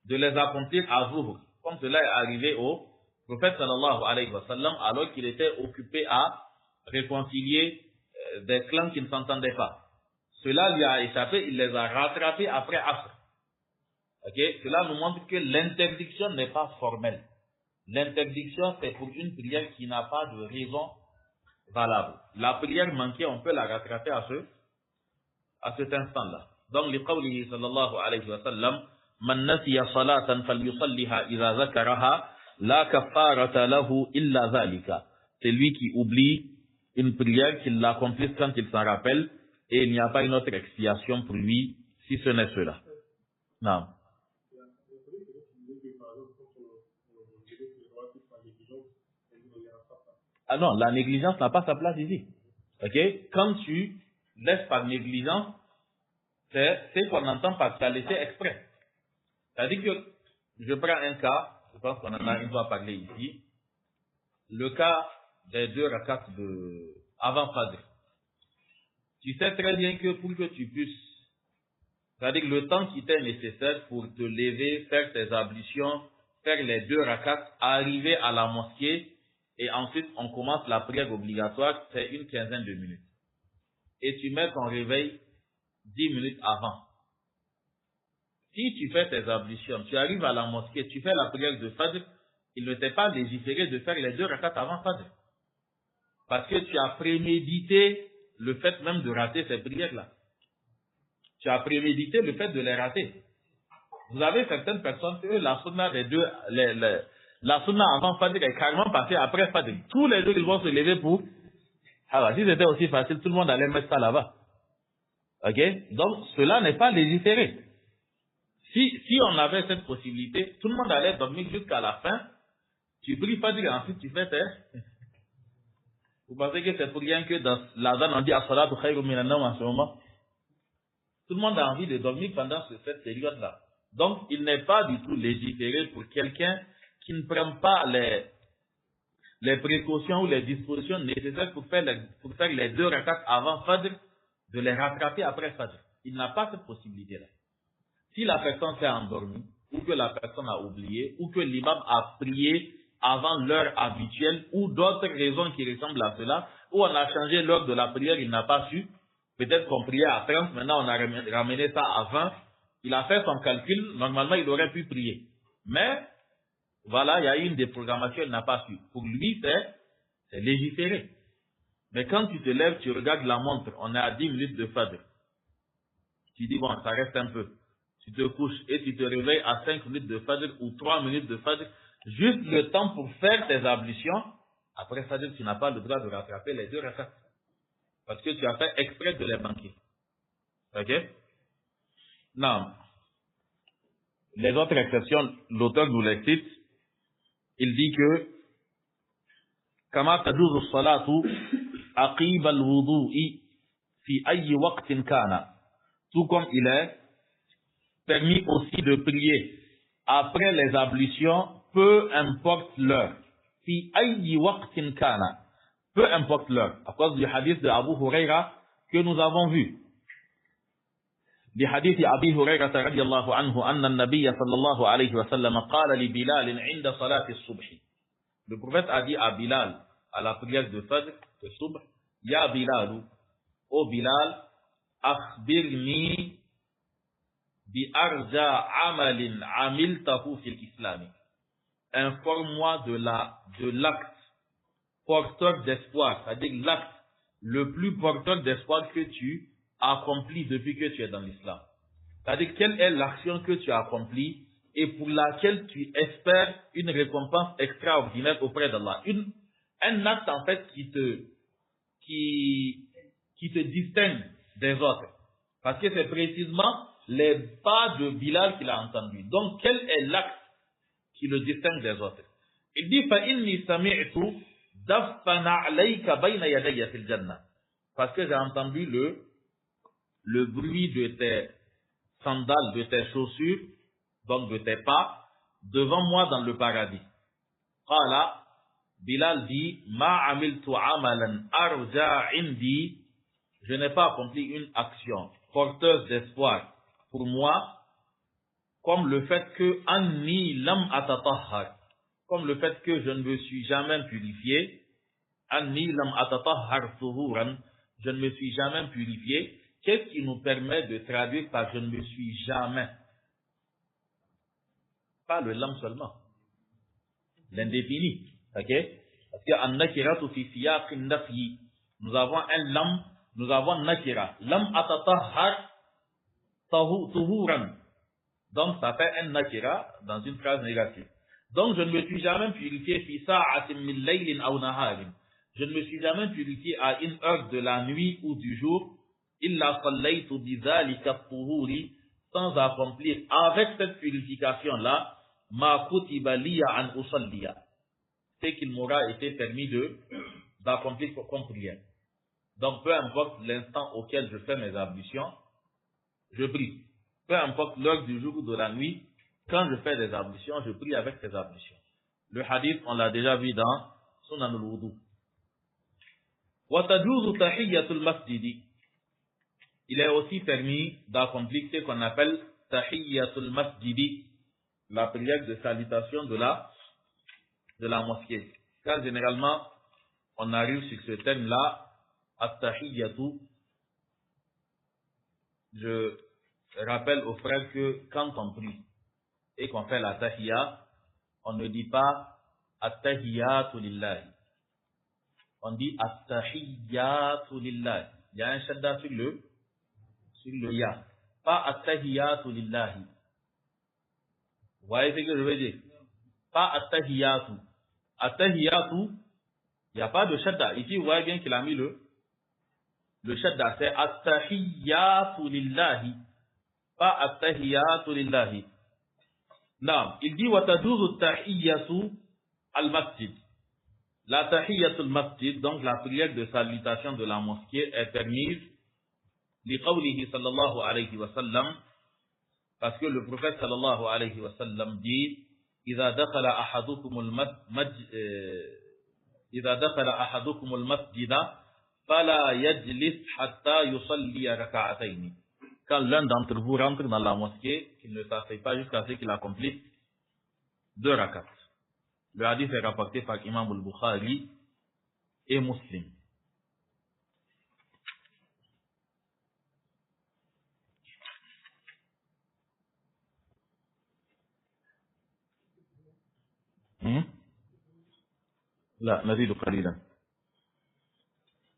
de les accomplir à Zuhur. Comme cela est arrivé au prophète sallallahu alayhi wa sallam, alors qu'il était occupé à réconcilier des clans qui ne s'entendaient pas. Cela lui a échappé, il les a rattrapés après Asr. Okay? Cela nous montre que l'interdiction n'est pas formelle. L'interdiction, c'est pour une prière qui n'a pas de raison valable. La prière manquée, on peut la rattraper à cet instant-là. Donc, لقوله صلى الله عليه وسلم من نسي صلاة فليصليها إذا ذكرها لا كفارة له إلا ذلك. C'est lui qui oublie une prière, qu'il l'accomplisse quand il s'en rappelle, et il n'y a pas une autre expiation pour lui si ce n'est cela. Non. Ah non, la négligence n'a pas sa place ici. Ok? Quand tu laisses par négligence, c'est qu'on entend par que tu as laissé exprès. C'est-à-dire que, je prends un cas, je pense qu'on en a une fois parlé ici, le cas des 2 rakats avant Fajr. Tu sais très bien que pour que tu puisses, c'est-à-dire que le temps qui t'est nécessaire pour te lever, faire tes ablutions, faire les 2 rakats, arriver à la mosquée, et ensuite on commence la prière obligatoire, c'est une quinzaine de minutes. Et tu mets ton réveil 10 minutes avant. Si tu fais tes ablutions, tu arrives à la mosquée, tu fais la prière de Fajr, il ne t'est pas légiféré de faire les 2 rakats avant Fajr. Parce que tu as prémédité le fait même de rater ces prières-là. tu as prémédité le fait de les rater. Vous avez certaines personnes, eux, la sunna des deux, la sunna avant Fajr est carrément passée après Fajr. Tous les jours, ils vont se lever pour... Alors, si c'était aussi facile, tout le monde allait mettre ça là-bas. Ok? Donc, cela n'est pas légiféré. Si on avait cette possibilité, tout le monde allait dormir jusqu'à la fin. Tu pries Fajr et ensuite tu fais tes... Vous pensez que c'est pour rien que dans l'azan on dit as-salatu khayrun minan nawm en ce moment? Tout le monde a envie de dormir pendant cette période-là. Donc, il n'est pas du tout légiféré pour quelqu'un qui ne prend pas les précautions ou les dispositions nécessaires pour faire les 2 rakats avant Fajr, de les rattraper après Fajr. Il n'a pas cette possibilité-là. Si la personne s'est endormie, ou que la personne a oublié, ou que l'imam a prié avant l'heure habituelle, ou d'autres raisons qui ressemblent à cela, ou on a changé l'heure de la prière, il n'a pas su, peut-être qu'on priait à 30, maintenant on a ramené ça à 20, il a fait son calcul, normalement il aurait pu prier. Mais, voilà, il y a eu une déprogrammation, il n'a pas su. Pour lui, c'est légiféré. Mais quand tu te lèves, tu regardes la montre, on est à 10 minutes de Fajr. Tu dis, bon, ça reste un peu. Tu te couches et tu te réveilles à 5 minutes de Fajr ou 3 minutes de Fajr, juste le temps pour faire tes ablutions. Après Fajr, tu n'as pas le droit de rattraper les 2 rakats. Parce que tu as fait exprès de les manquer. Ok? Non. Les autres exceptions, l'auteur nous les cite. Il dit que كما تجوز الصلاة عقيب الوضوء في أي وقت كان. Tout comme il est permis aussi de prier après les ablutions, peu importe l'heure. في أي وقت كان. Peu importe l'heure. À cause du hadith de Abu Huraira que nous avons vu. بحديث أبي هريرة رضي الله عنه أن النبي صلى الله عليه وسلم قال لبلال عند صلاة الصبح. Le prophète a dit à Bilal, à la prière de Fajr, de Subh, Ya Bilal, ô Bilal, akhbirni bi arja amalin amiltahu fil islam. Informe-moi de l'acte porteur d'espoir, c'est-à-dire l'acte le plus porteur d'espoir que tu accomplis depuis que tu es dans l'islam. C'est-à-dire, quelle est l'action que tu as accomplie et pour laquelle tu espères une récompense extraordinaire auprès d'Allah. Un acte, en fait, qui te distingue des autres. Parce que c'est précisément les pas de Bilal qu'il a entendu. Donc, quel est l'acte qui le distingue des autres? Il dit, فَإِنِّي سَمِعْتُ دَفَّنَ عَلَيْكَ بَيْنَ يَدَيَّ فِي الْجَنَّةِ. Parce que j'ai entendu le bruit de tes sandales, de tes chaussures, donc de tes pas, devant moi dans le paradis. Qala, Bilal dit, Ma amiltu amalan arja indi, je n'ai pas accompli une action porteuse d'espoir pour moi, comme le fait que anni lam atatahhar, comme le fait que je ne me suis jamais purifié, anni lam atatahhar thuhuran, je ne me suis jamais purifié. Qu'est-ce qui nous permet de traduire par je ne me suis jamais? Pas le lam seulement. L'indéfini. Ok? Parce qu'en nakiratu fi siyaqin nafyi, nous avons un lam, nous avons nakira. Lam atatahhar tuhuran. Donc ça fait un nakira dans une phrase négative. Donc je ne me suis jamais purifié fi sa'atin min laylin aw naharin. Je ne me suis jamais purifié à une heure de la nuit ou du jour. Illa sallaytu bidhalika at-tuhuri, sans accomplir avec cette purification-là, ma kutiba liya an usalliya, c'est qu'il m'aura été permis d'accomplir comme prière. Donc peu importe l'instant auquel je fais mes ablutions, je prie. Peu importe l'heure du jour ou de la nuit, quand je fais des ablutions, je prie avec ces ablutions. Le hadith, on l'a déjà vu dans Sunan al-Wudu. Wa tajuzu tahiyyatul masjidi. Il est aussi permis d'accomplir ce qu'on appelle tahiyyatul masjidi, la prière de salutation de la mosquée. Car généralement, on arrive sur ce thème-là, at-tahiyyatu. Je rappelle aux frères que quand on prie et qu'on fait la tahiyya, on ne dit pas at-tahiyyatu lillahi. On dit at-tahiyyatu lillahi. Il y a un shadda sur le ya. pas at-tahiyatu lillahi. Vous voyez ce que je veux dire? Pas at-tahiyatu. At-tahiyatu, il n'y a pas de shadda. Ici, vous voyez bien qu'il a mis le shadda. C'est at-tahiyatu lillahi. Pas at-tahiyatu lillahi. Non, il dit wa tajuzu at-tahiyatu al-masjid. La tahiyatu al-masjid, donc la prière de salutation de la mosquée, est permise liqawlihi sallallahu alayhi wa sallam, parce que le prophète sallallahu alayhi wa sallam dit إذا دخل أحدكم المسجد فلا يجلس حتى يصلي ركعتين. Quand l'un d'entre vous rentre dans la mosquée, qu'il ne s'assied pas jusqu'à ce qu'il accomplisse 2 rakats. Le hadith est rapporté par Imam al-Bukhari et Muslim. لا نزيد قليلا.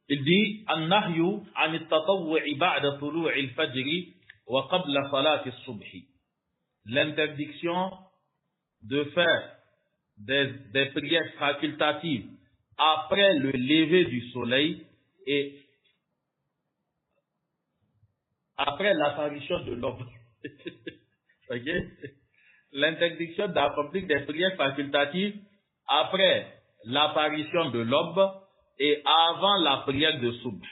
Il dit النهي عن التطوع بعد طلوع الفجر وقبل صلاة الصبح. L'interdiction de faire des prières facultatives après le lever du soleil et après l'apparition de l'aube. Ok? L'interdiction d'accomplir des prières facultatives après l'apparition de l'aube et avant la prière de Soubh.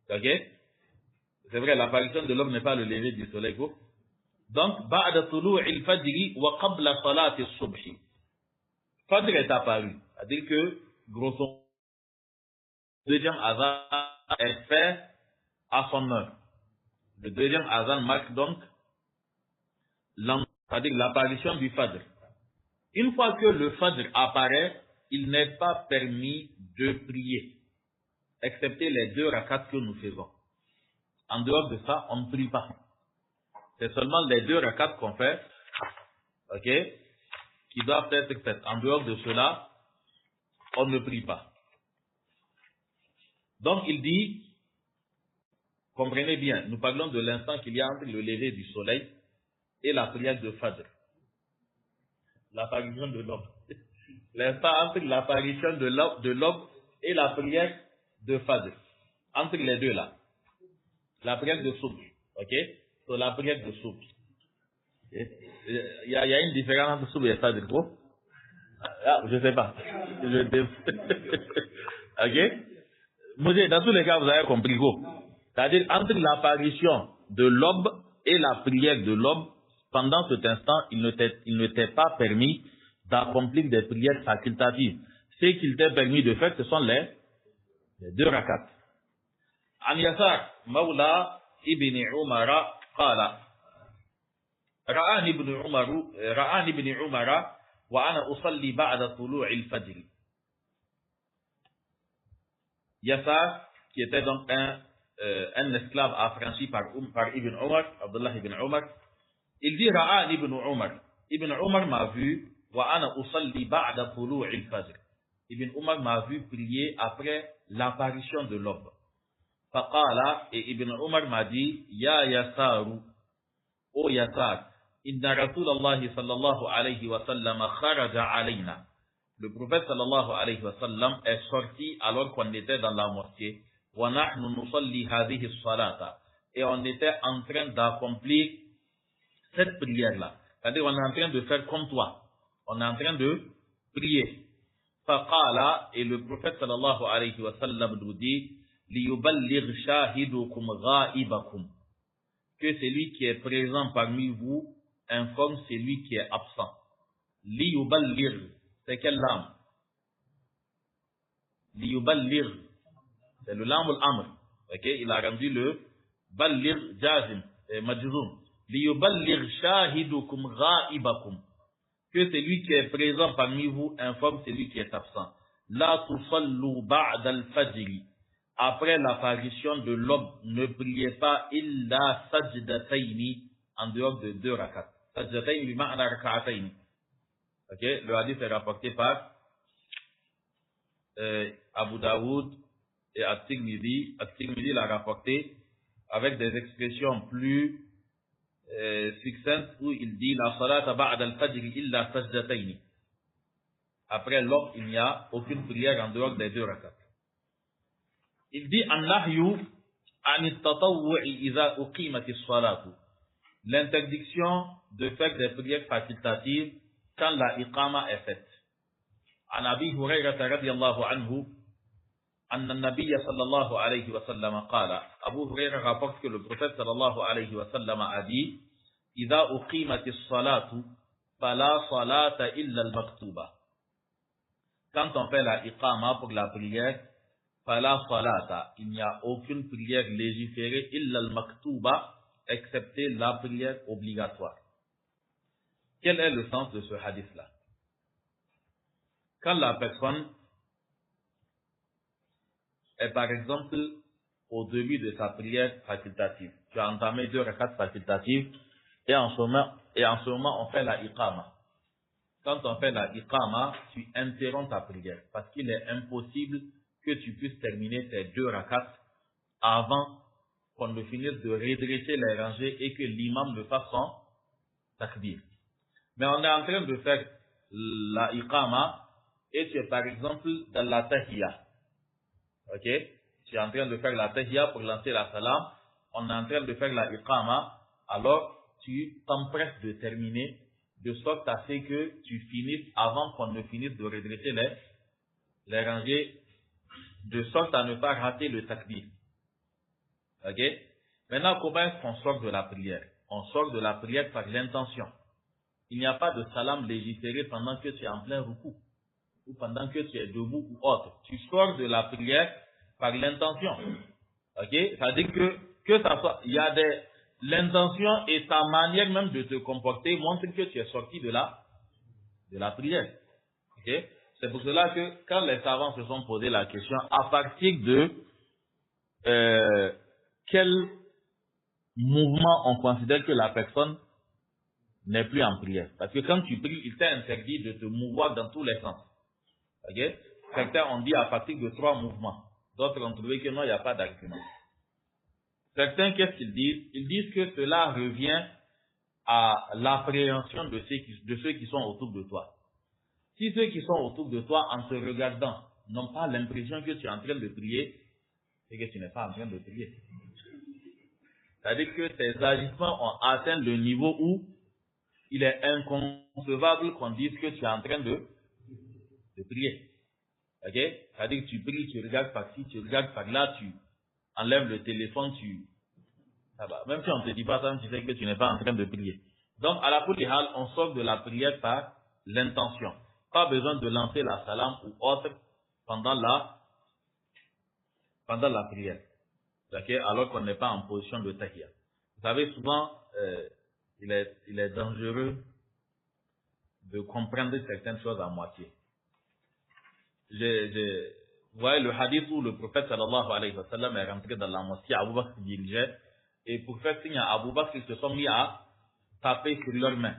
Ok? C'est vrai, l'apparition de l'aube n'est pas le lever du soleil. Donc, ba'da tulu'il fajri wa qabla salati subhi. Fajr est apparu. C'est-à-dire que, grosso modo, le deuxième azan est fait à son heure. Le deuxième azan marque donc c'est-à-dire l'apparition du fajr. Une fois que le fajr apparaît, il n'est pas permis de prier, excepté les 2 rakats que nous faisons. En dehors de ça, on ne prie pas. C'est seulement les 2 rakats qu'on fait, ok, qui doivent être faites. En dehors de cela, on ne prie pas. Donc il dit, comprenez bien, nous parlons de l'instant qu'il y a entre le lever du soleil et la prière de Fajr. L'apparition de l'aube. L'instant entre l'apparition de l'aube et la prière de Fajr. Entre les deux là. La prière de Soubh. Ok? So, la prière de Soubh. Il y a une différence entre Soubh et Fajr, gros? Ah, je sais pas. Ok? Mais dans tous les cas, vous avez compris, gros. C'est-à-dire, entre l'apparition de l'aube et la prière de l'aube, pendant cet instant, il ne t'est pas permis d'accomplir des prières facultatives. Ce qu'il t'est permis de faire, ce sont les 2 rakats. An Yasar, Mawla ibn Umar, qala, Ra'ani ibn Umar, wa ana usalli ba'da tulu'il fajr. Yasar, qui était donc un esclave affranchi par Ibn Umar, Abdullah ibn Umar, il dit Ra'an ibn Umar. Ibn Umar m'a vu, wa ana usalli ba'da tulu'il fajr. Ibn Umar m'a vu prier après l'apparition de l'aube. Faqala, et Ibn Umar m'a dit, Ya Yasaru, O Yasar, inna Rasulallah sallallahu alayhi wa sallam kharaja alayna. Le prophète sallallahu alayhi wa sallam est sorti alors qu'on était dans la mosquée. Wa nahnu nusalli hadhihi as-salata. Et on était en train d'accomplir cette prière-là. C'est-à-dire, on est en train de faire comme toi. On est en train de prier. Faqala, et le prophète sallallahu alayhi wa sallam nous dit, liyuballigh shahidukum ghaibakum. Que celui qui est présent parmi vous informe celui qui est absent. Liyuballigh, c'est quelle langue? Liyuballigh, c'est le lam al-amr. Ok, il a rendu le balligh jazim, majzoum. Liyuballigh shahidukum ghaibakum. Que celui qui est présent parmi vous informe celui qui est absent. La tusallu ba'da al-fajr. Après l'apparition de l'aube, ne priez pas illa sajdataini, en dehors de 2 rakats. Sajdataini bi ma'na rak'ataini. Ok, le hadith est rapporté par Abu Daoud et At-Tirmidhi. At-Tirmidhi l'a rapporté avec des expressions plus succincte où il dit la salata ba'da al-fajr illa sajdatayn. Après l'aube, il n'y a aucune prière en dehors des 2 rakats. Il dit an-nahyu an at-tatawwu'i idha uqimat as-salatu. L'interdiction de faire des prières facultatives quand la iqama est faite. An Abi Hurayrata radiyallahu anhu anna an-nabiy sallallahu alayhi wa sallam qala. Abu Hurayra rapporte que le prophète sallallahu alayhi wa sallam a dit idha uqimat as-salatu fala salata illa al-maktuba. Quand on fait la iqama pour la prière, fala salata, il n'y a aucune prière légiférée illa al-maktuba, excepté la prière obligatoire. Quel est le sens de ce hadith-là? Quand la personne est par exemple au début de sa prière facultative, tu as entamé 2 rakats facultatives et en ce moment on fait la iqama. Quand on fait la iqama, tu interromps ta prière parce qu'il est impossible que tu puisses terminer tes 2 rakats avant qu'on ne finisse de redresser les rangées et que l'imam ne fasse son takbir. Mais on est en train de faire la iqama et tu es par exemple dans la tahiyya. Ok? Tu es en train de faire la tahiyya pour lancer la salam. On est en train de faire la iqama. Alors, tu t'empresses de terminer de sorte à ce que tu finisses avant qu'on ne finisse de redresser les rangées, de sorte à ne pas rater le takbir. Ok? Maintenant, comment est-ce qu'on sort de la prière? On sort de la prière par l'intention. Il n'y a pas de salam légiféré pendant que tu es en plein ruku ou pendant que tu es debout ou autre. Tu sors de la prière par l'intention. Ok? C'est-à-dire que ça soit, il y a l'intention et ta manière même de te comporter montre que tu es sorti de la prière. Ok? C'est pour cela que quand les savants se sont posé la question, à partir de quel mouvement on considère que la personne n'est plus en prière. Parce que quand tu pries, il t'est interdit de te mouvoir dans tous les sens. Okay? Certains ont dit à partir de 3 mouvements. D'autres ont trouvé que non, il n'y a pas d'argument. Certains, qu'est-ce qu'ils disent? Ils disent que cela revient à l'appréhension de ceux qui sont autour de toi. Si ceux qui sont autour de toi, en te regardant, n'ont pas l'impression que tu es en train de prier, c'est que tu n'es pas en train de prier. C'est-à-dire que tes agissements ont atteint le niveau où il est inconcevable qu'on dise que tu es en train de prier. Ok? C'est-à-dire que tu pries, tu regardes par-ci, tu regardes par-là, tu enlèves le téléphone, ça va. Même si on ne te dit pas ça, tu sais que tu n'es pas en train de prier. Donc, à la polyhal, on sort de la prière par l'intention. Pas besoin de lancer la salam ou autre pendant la prière. Okay? Alors qu'on n'est pas en position de tahiyya. Vous savez, souvent, il est dangereux de comprendre certaines choses à moitié. Vous voyez le hadith où le prophète sallallahu alayhi wa sallam est rentré dans la mosquée, Abu Bakr dirigeait, et pour faire signe à Abu Bakr, ils se sont mis à taper sur leurs mains.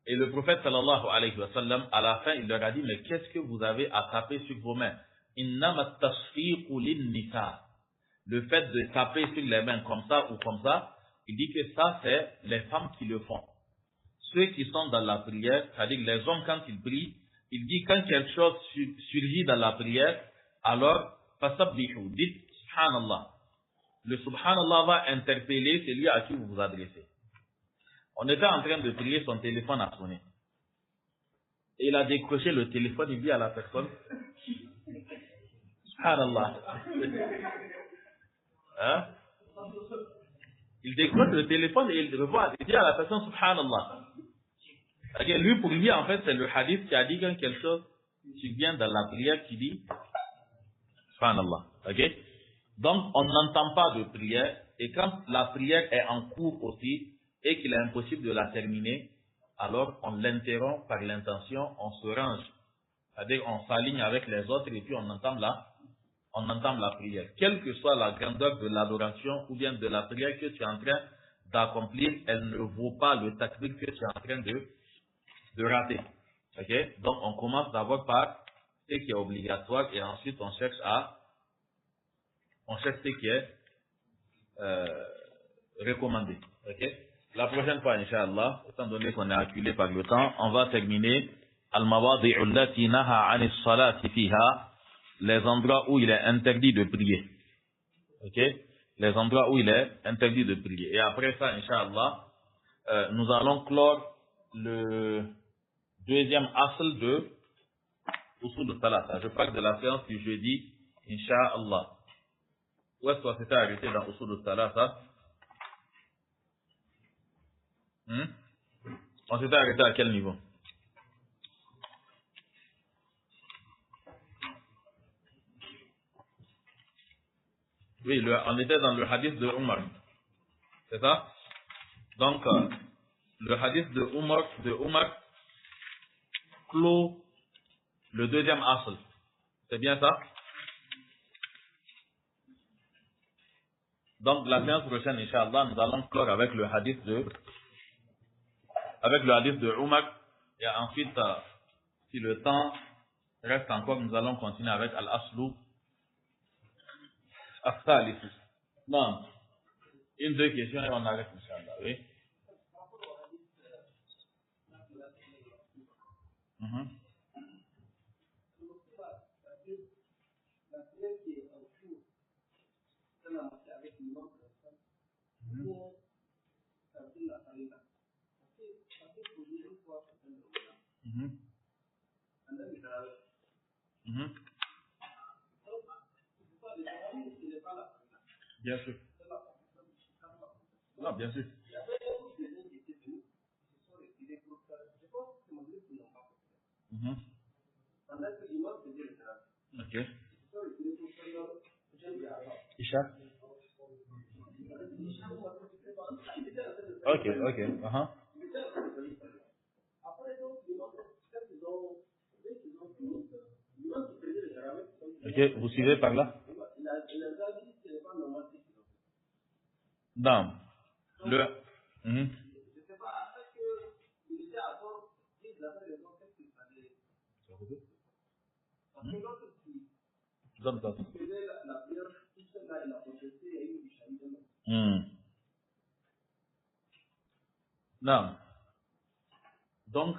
Et le prophète sallallahu alayhi wa sallam, à la fin, il leur a dit, mais qu'est-ce que vous avez à taper sur vos mains? Innama tasfiqu lin-nisa. Le fait de taper sur les mains comme ça ou comme ça, il dit que ça, c'est les femmes qui le font. Ceux qui sont dans la prière, c'est-à-dire les hommes quand ils prient, il dit quand quelque chose surgit dans la prière, alors, fasabbihu, dites subhanallah. Le subhanallah va interpeller celui à qui vous vous adressez. On était en train de prier, son téléphone a sonné. Et il a décroché le téléphone, il dit à la personne, subhanallah. Hein? Il décroche le téléphone et il revoit, il dit à la personne subhanallah. Okay, lui, pour lui, en fait, c'est le hadith qui a dit quand quelque chose survient dans la prière qui dit subhanallah. Okay? Donc, on n'entend pas de prière, et quand la prière est en cours aussi, et qu'il est impossible de la terminer, alors on l'interrompt par l'intention, on se range. C'est-à-dire, on s'aligne avec les autres, et puis on entame la prière. Quelle que soit la grandeur de l'adoration, ou bien de la prière que tu es en train d'accomplir, elle ne vaut pas le takbir que tu es en train de rater. Okay? Donc, on commence d'abord par ce qui est obligatoire, et ensuite on cherche ce qui est recommandé. Ok? La prochaine fois, Inch'Allah, étant donné qu'on est acculé par le temps, on va terminer Al-Mawadi'u allati naha 'ani s-salati fiha, les endroits où il est interdit de prier. Ok? Les endroits où il est interdit de prier. Et après ça, Inch'Allah, nous allons clore le deuxième asl de Usul al-Thalatha. Je parle de la séance du jeudi, Inch'Allah. Où est-ce qu'on s'était arrêté dans Usul al-Thalatha? On s'était arrêté à quel niveau? Oui, on était dans le hadith de Umar. C'est ça? Donc, le hadith de Umar clôt le deuxième asl. C'est bien ça? Donc, la séance prochaine, Inch'Allah, nous allons clore avec le hadith de Umar. Et ensuite, si le temps reste encore, nous allons continuer avec Al-Aslu As-Salif. Non. Une, deux questions et on arrête, Inch'Allah. Oui. Bien sûr. Non, bien sûr. Ok. Isha? Ok. Ok, vous suivez par là? Non. Non. Donc,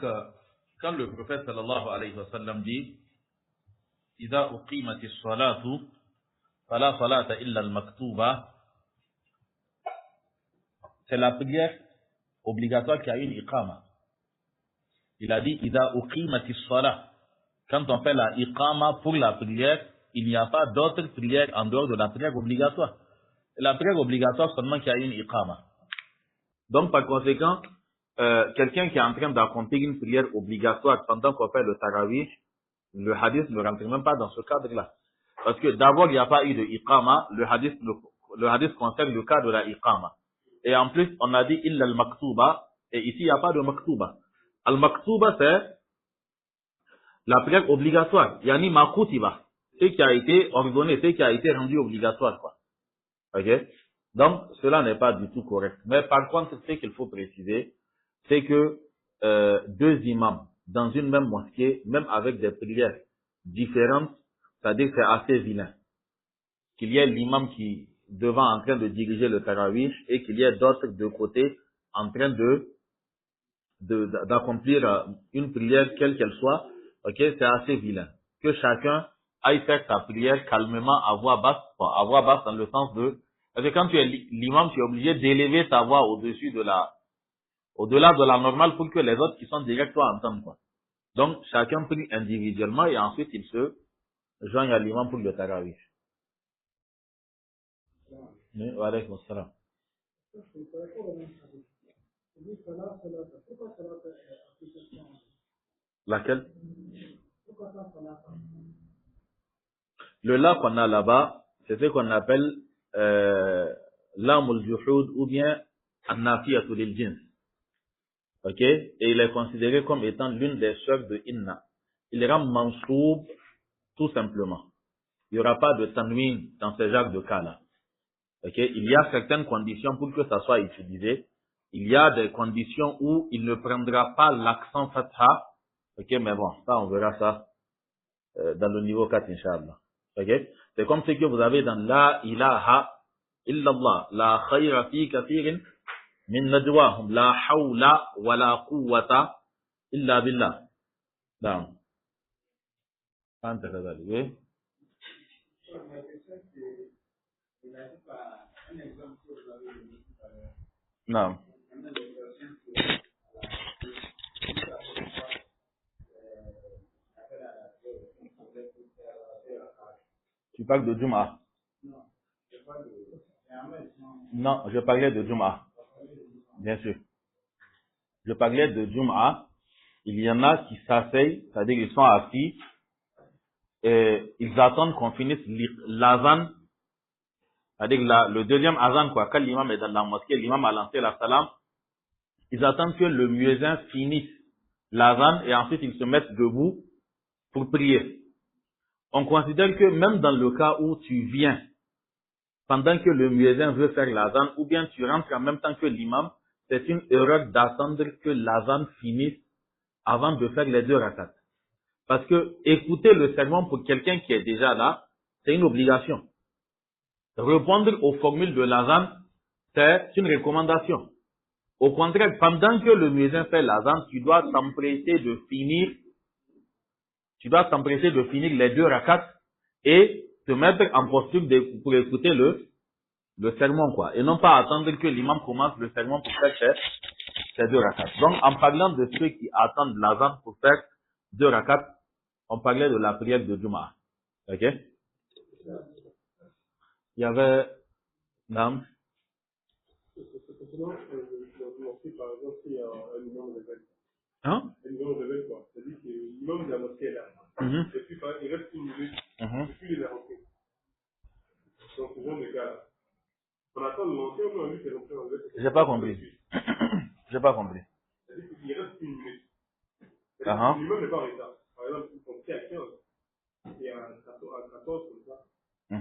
quand le prophète sallallahu alayhi wa sallam dit إذا أقيمت الصلاة فلا صلاة إلا المكتوبة, c'est la prière obligatoire qui a une iqama. Il a dit إذا أقيمت الصلاة. Quand on fait la iqama pour la prière, il n'y a pas d'autre prière en dehors de la prière obligatoire. La prière obligatoire seulement qui a une iqama. Donc, par conséquent, quelqu'un qui est en train d'accomplir une prière obligatoire pendant qu'on fait le tarawih, le hadith ne rentre même pas dans ce cadre-là. Parce que d'abord, il n'y a pas eu de iqama, le hadith concerne le cas de la iqama. Et en plus, on a dit illa al-maktuba, et ici, il n'y a pas de maktuba. Al-maktuba, c'est la prière obligatoire. Yani makutiba, ce qui a été ordonné, ce qui a été rendu obligatoire, quoi. Ok? Donc, cela n'est pas du tout correct. Mais par contre, ce qu'il faut préciser, c'est que deux imams dans une même mosquée, même avec des prières différentes, c'est-à-dire que c'est assez vilain. Qu'il y ait l'imam qui devant en train de diriger le tarawih et qu'il y ait d'autres de côté en train d'accomplir une prière quelle qu'elle soit, ok, c'est assez vilain. Que chacun aille faire sa prière calmement à voix basse dans le sens de, parce que quand tu es l'imam, tu es obligé d'élever ta voix au-delà de la normale pour que les autres qui sont derrière toi entendent, quoi. Donc, chacun prie individuellement et ensuite il se joint à l'imam pour le tarawih. Oui, wa alaykum assalam. Laquelle? Le la qu'on a là-bas, c'est ce qu'on appelle lamul juhud ou bien an-nafiyatu lil jins. Ok? Et il est considéré comme étant l'une des sœurs de inna. Il rend mansoub tout simplement. Il n'y aura pas de tanwin dans ce genre de cas-là. Ok? Il y a certaines conditions pour que ça soit utilisé. Il y a des conditions où il ne prendra pas l'accent fatha. Ok? Mais bon, ça, on verra ça dans le niveau 4, Inch'Allah. Ok? C'est comme ce que vous avez dans la ilaha إلا الله لا خير في كثير من نجواهم لا حول ولا قوة إلا بالله. نعم. أنت كذلك. نعم. Tu parles de Jum'ah? Non, je parlais de Jum'ah. Bien sûr. Je parlais de Jum'ah. Il y en a qui s'asseyent, c'est-à-dire qu'ils sont assis et ils attendent qu'on finisse l'azan. C'est-à-dire le deuxième azan, quoi. Quand l'imam est dans la mosquée, l'imam a lancé la salam. Ils attendent que le muezzin finisse l'azan et ensuite ils se mettent debout pour prier. On considère que même dans le cas où tu viens pendant que le muezzin veut faire l'azan ou bien tu rentres en même temps que l'imam, c'est une erreur d'attendre que l'azan finisse avant de faire les 2 rakats. Parce que écouter le sermon pour quelqu'un qui est déjà là, c'est une obligation. Répondre aux formules de l'azan, c'est une recommandation. Au contraire, pendant que le muezzin fait l'azan, tu dois t'empresser de finir les 2 rakats et te mettre en posture pour écouter le sermon, quoi. Et non pas attendre que l'imam commence le sermon pour faire ces 2 rakats. Donc, en parlant de ceux qui attendent l'azan pour faire 2 rakats, on parlait de la prière de Jumu'ah. Ok? Il y avait, Nam. Hein? C'est-à-dire que l'imam de la mosquée est là. Et puis, il reste une minute. Et puis, il est rentré. Donc, ce genre de cas-là. On attend le lancer, on a vu qu'il est rentré en anglais. J'ai pas compris. J'ai pas compris. C'est-à-dire qu'il reste une minute. L'imam n'est pas en retard. Par exemple, si on fait à 15, et à 14, comme ça, il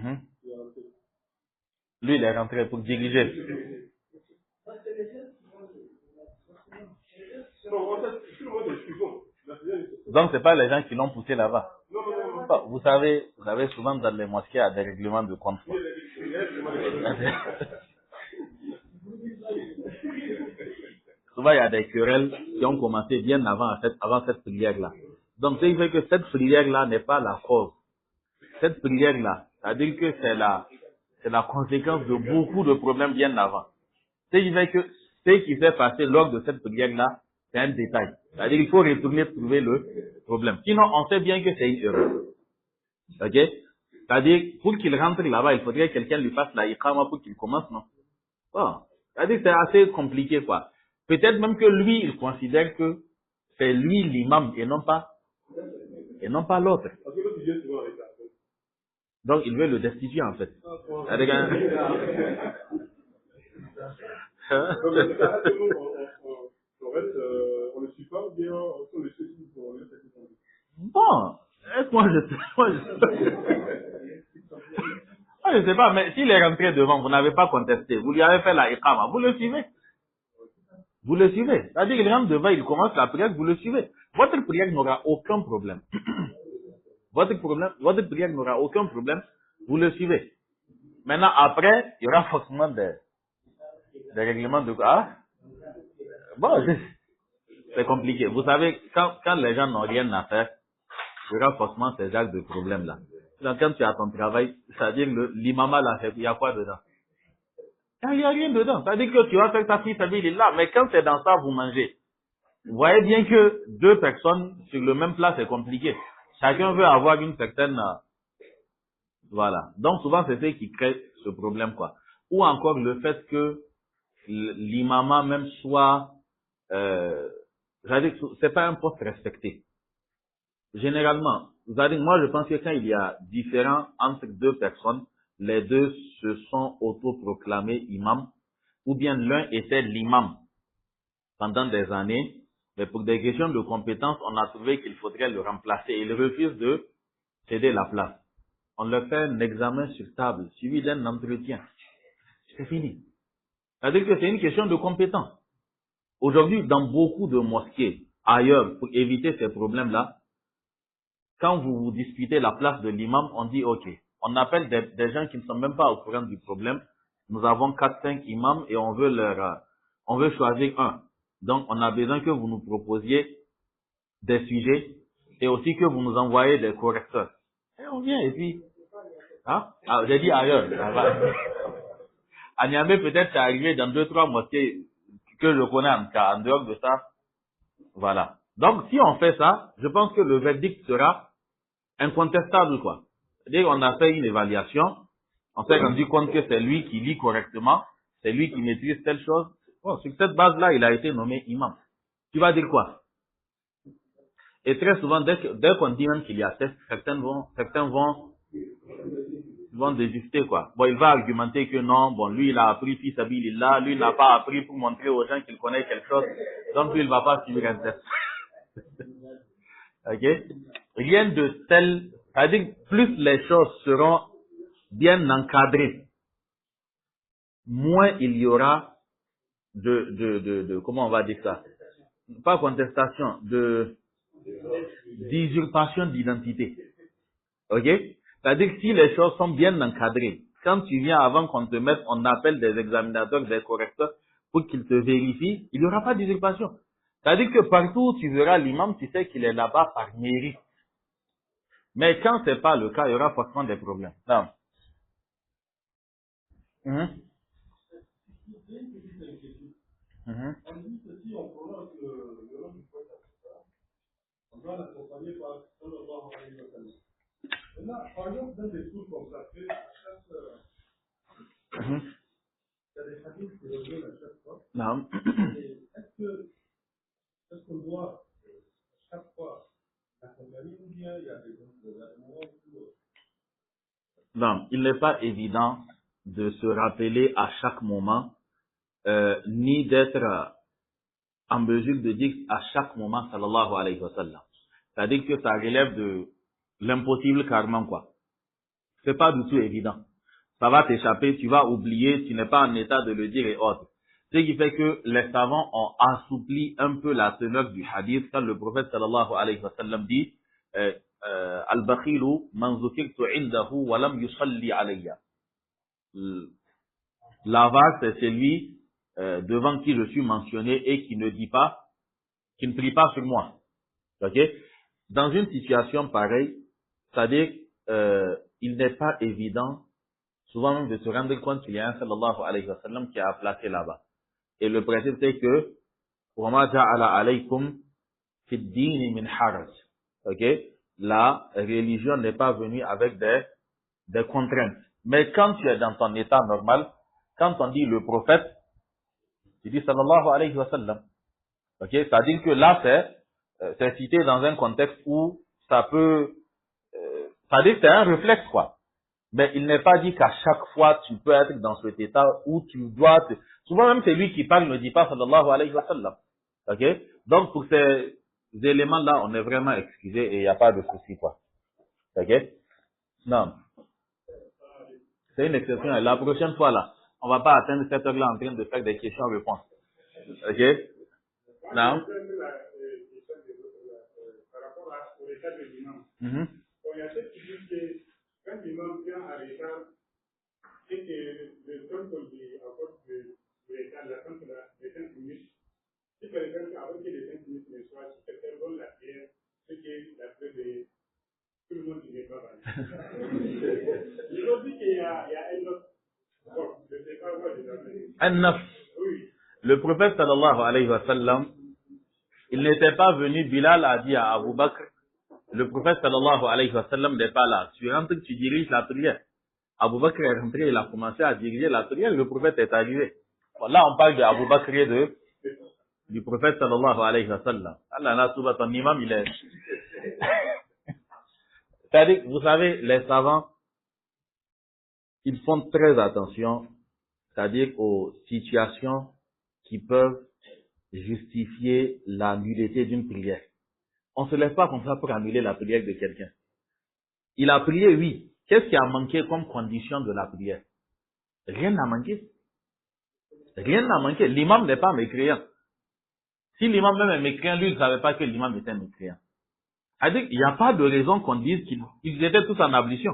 est rentré. Lui, il est rentré pour diriger. Donc, c'est pas les gens qui l'ont poussé là-bas. Non. Vous savez, souvent dans les mosquées, il y a des règlements de compte. Souvent, il y a des querelles qui ont commencé bien avant cette prière-là. Donc, c'est fait que cette prière-là n'est pas la cause. Cette prière-là, c'est-à-dire que c'est la conséquence de beaucoup de problèmes bien avant. Ce qui fait que ce qui s'est passé lors de cette prière-là, c'est un détail. C'est-à-dire qu'il faut retourner trouver le problème. Sinon, on sait bien que c'est une erreur. Ok? C'est-à-dire, pour qu'il rentre là-bas, il faudrait que quelqu'un lui fasse la iqama pour qu'il commence, non? Bon. C'est-à-dire que c'est assez compliqué, quoi. Peut-être même que lui, il considère que c'est lui l'imam et non pas l'autre. Donc, il veut le destituer, en fait. Bon, est-ce que moi je sais pas, mais s'il est rentré devant, vous n'avez pas contesté, vous lui avez fait la iqama, vous le suivez. Vous le suivez. C'est-à-dire qu'il rentre devant, il commence la prière, vous le suivez. Votre prière n'aura aucun problème. Votre prière n'aura aucun problème, vous le suivez. Maintenant, après, il y aura forcément des règlements de quoi. Bon, c'est compliqué. Vous savez, quand les gens n'ont rien à faire, il y aura forcément ces genres de problèmes-là. Donc, quand tu as ton travail, c'est-à-dire l'imama là, il y a quoi dedans? Il n'y a rien dedans. C'est-à-dire que tu vas faire ta fille, il est là. Mais quand c'est dans ça, vous mangez. Vous voyez bien que 2 personnes sur le même plat, c'est compliqué. Chacun veut avoir une certaine... voilà. Donc, souvent, c'est ce qui crée ce problème, quoi. Ou encore le fait que l'imama même soit... c'est-à-dire que c'est pas un poste respecté. Généralement, c'est-à-dire, moi, je pense que quand il y a différent entre 2 personnes, les 2 se sont autoproclamés imams, ou bien l'un était l'imam pendant des années, mais pour des questions de compétences, on a trouvé qu'il faudrait le remplacer. Il refuse de céder la place. On leur fait un examen sur table, suivi d'un entretien. C'est fini. C'est-à-dire que c'est une question de compétence. Aujourd'hui, dans beaucoup de mosquées, ailleurs, pour éviter ces problèmes-là, quand vous disputez la place de l'imam, on dit OK. On appelle des gens qui ne sont même pas au courant du problème. nous avons 4-5 imams et on veut choisir un. Donc, on a besoin que vous nous proposiez des sujets et aussi que vous nous envoyez des correcteurs. Et on vient et puis, hein? Ah, j'ai dit ailleurs. Ça va. À Niamey, peut-être c'est arrivé dans 2-3 mosquées que je connais en tout cas. En dehors de ça, voilà. Donc, si on fait ça, je pense que le verdict sera incontestable, quoi. C'est-à-dire qu'on a fait une évaluation, on s'est rendu compte que c'est lui qui lit correctement, c'est lui qui maîtrise telle chose. Bon, sur cette base-là, il a été nommé imam. Tu vas dire quoi? Et très souvent, dès qu'on dit même qu'il y a test, certains vont désister, quoi. Bon, il va argumenter que non, bon, lui, il a appris fi sabilillah, lui, il n'a pas appris pour montrer aux gens qu'il connaît quelque chose, donc lui, il va pas suivre un test. Ok? Rien de tel, c'est-à-dire, plus les choses seront bien encadrées, moins il y aura comment on va dire ça? Pas contestation, d'usurpation d'identité. Ok? C'est-à-dire que si les choses sont bien encadrées, quand tu viens avant qu'on te mette, on appelle des examinateurs, des correcteurs, pour qu'ils te vérifient, il n'y aura pas d'usurpation. C'est-à-dire que partout où tu verras l'imam, tu sais qu'il est là-bas par mérite. Mais quand c'est pas le cas, il y aura forcément des problèmes. Non. Mhm. Mhm. On doit l'accompagner par sallallahu alayhi wa sallam. Maintenant, par exemple, dans des cours comme ça, il y a des hadiths qui reviennent à chaque fois. Non. Est-ce qu'on doit à chaque fois l'accompagner ou bien il y a des moments où... Non, il n'est pas évident de se rappeler à chaque moment, ni d'être en mesure de dire à chaque moment sallallahu alayhi wa sallam. C'est-à-dire que ça relève de l'impossible carrément, quoi. C'est pas du tout évident. Ça va t'échapper, tu vas oublier, tu n'es pas en état de le dire et autres. Ce qui fait que les savants ont assoupli un peu la teneur du hadith quand le prophète sallallahu alayhi wa sallam dit Al-Bakhilu man zukirtu indahu wa lam yusalli alayya. L'avare, c'est celui devant qui je suis mentionné et qui ne dit pas, qui ne prie pas sur moi. Ok? Dans une situation pareille, c'est-à-dire, il n'est pas évident, souvent même de se rendre compte qu'il y a un sallallahu alayhi wa sallam qui a placé là-bas. Et le principe c'est que, وَمَا جَعَلَ عَلَيْكُمْ فِي الدِّينِ مِنْ حَرَجٍ. Ok? La religion n'est pas venue avec des contraintes. Mais quand tu es dans ton état normal, quand on dit le prophète, tu dis sallallahu alayhi wa sallam. Ok? C'est-à-dire que là, c'est cité dans un contexte où ça peut, c'est-à-dire que c'est un réflexe, quoi. Mais il n'est pas dit qu'à chaque fois, tu peux être dans cet état où tu dois te... Souvent même, c'est lui qui parle, ne dit pas sallallahu alayhi wa sallam. Ok? Donc, pour ces éléments-là, on est vraiment excusé et il n'y a pas de souci, quoi. Ok? Non. C'est une exception. Et la prochaine fois, là, on va pas atteindre cette heure-là en train de faire des questions-réponses. Ok? Non? Par rapport au retard de l'imam. Mhm. Il y a ceux qui disent que quand l'imam vient à retard, c'est que le temps qu'on dit encore de retard, la temps de 5 minutes, si par exemple, avant que les 5 minutes ne soient, si quelqu'un donne la prière, c'est que la prière de tout le monde n'est pas valide. Ils ont dit qu'il y a un autre. Bon, je ne sais pas moi, je dois dire. Un-Naf. Oui. Le prophète sallallahu alayhi wa sallam, il n'était pas venu, Bilal a dit à Abu Bakr, le prophète sallallahu alayhi wa sallam n'est pas là. Tu rentres, tu diriges la prière. Abu Bakr est rentré, il a commencé à diriger la prière, le prophète est arrivé. Bon, là, on parle de Abu Bakr et du prophète sallallahu alayhi wa sallam. Allah là, tout ton imam, il est... C'est-à-dire, vous savez, les savants, ils font très attention, c'est-à-dire aux situations qui peuvent justifier la nullité d'une prière. On ne se lève pas comme ça pour annuler la prière de quelqu'un. Il a prié, oui. Qu'est-ce qui a manqué comme condition de la prière? Rien n'a manqué. Rien n'a manqué. L'imam n'est pas mécréant. Si l'imam même est mécréant, lui, il ne savait pas que l'imam était mécréant. C'est-à-dire qu'il n'y a pas de raison qu'on dise qu'ils étaient tous en ablution.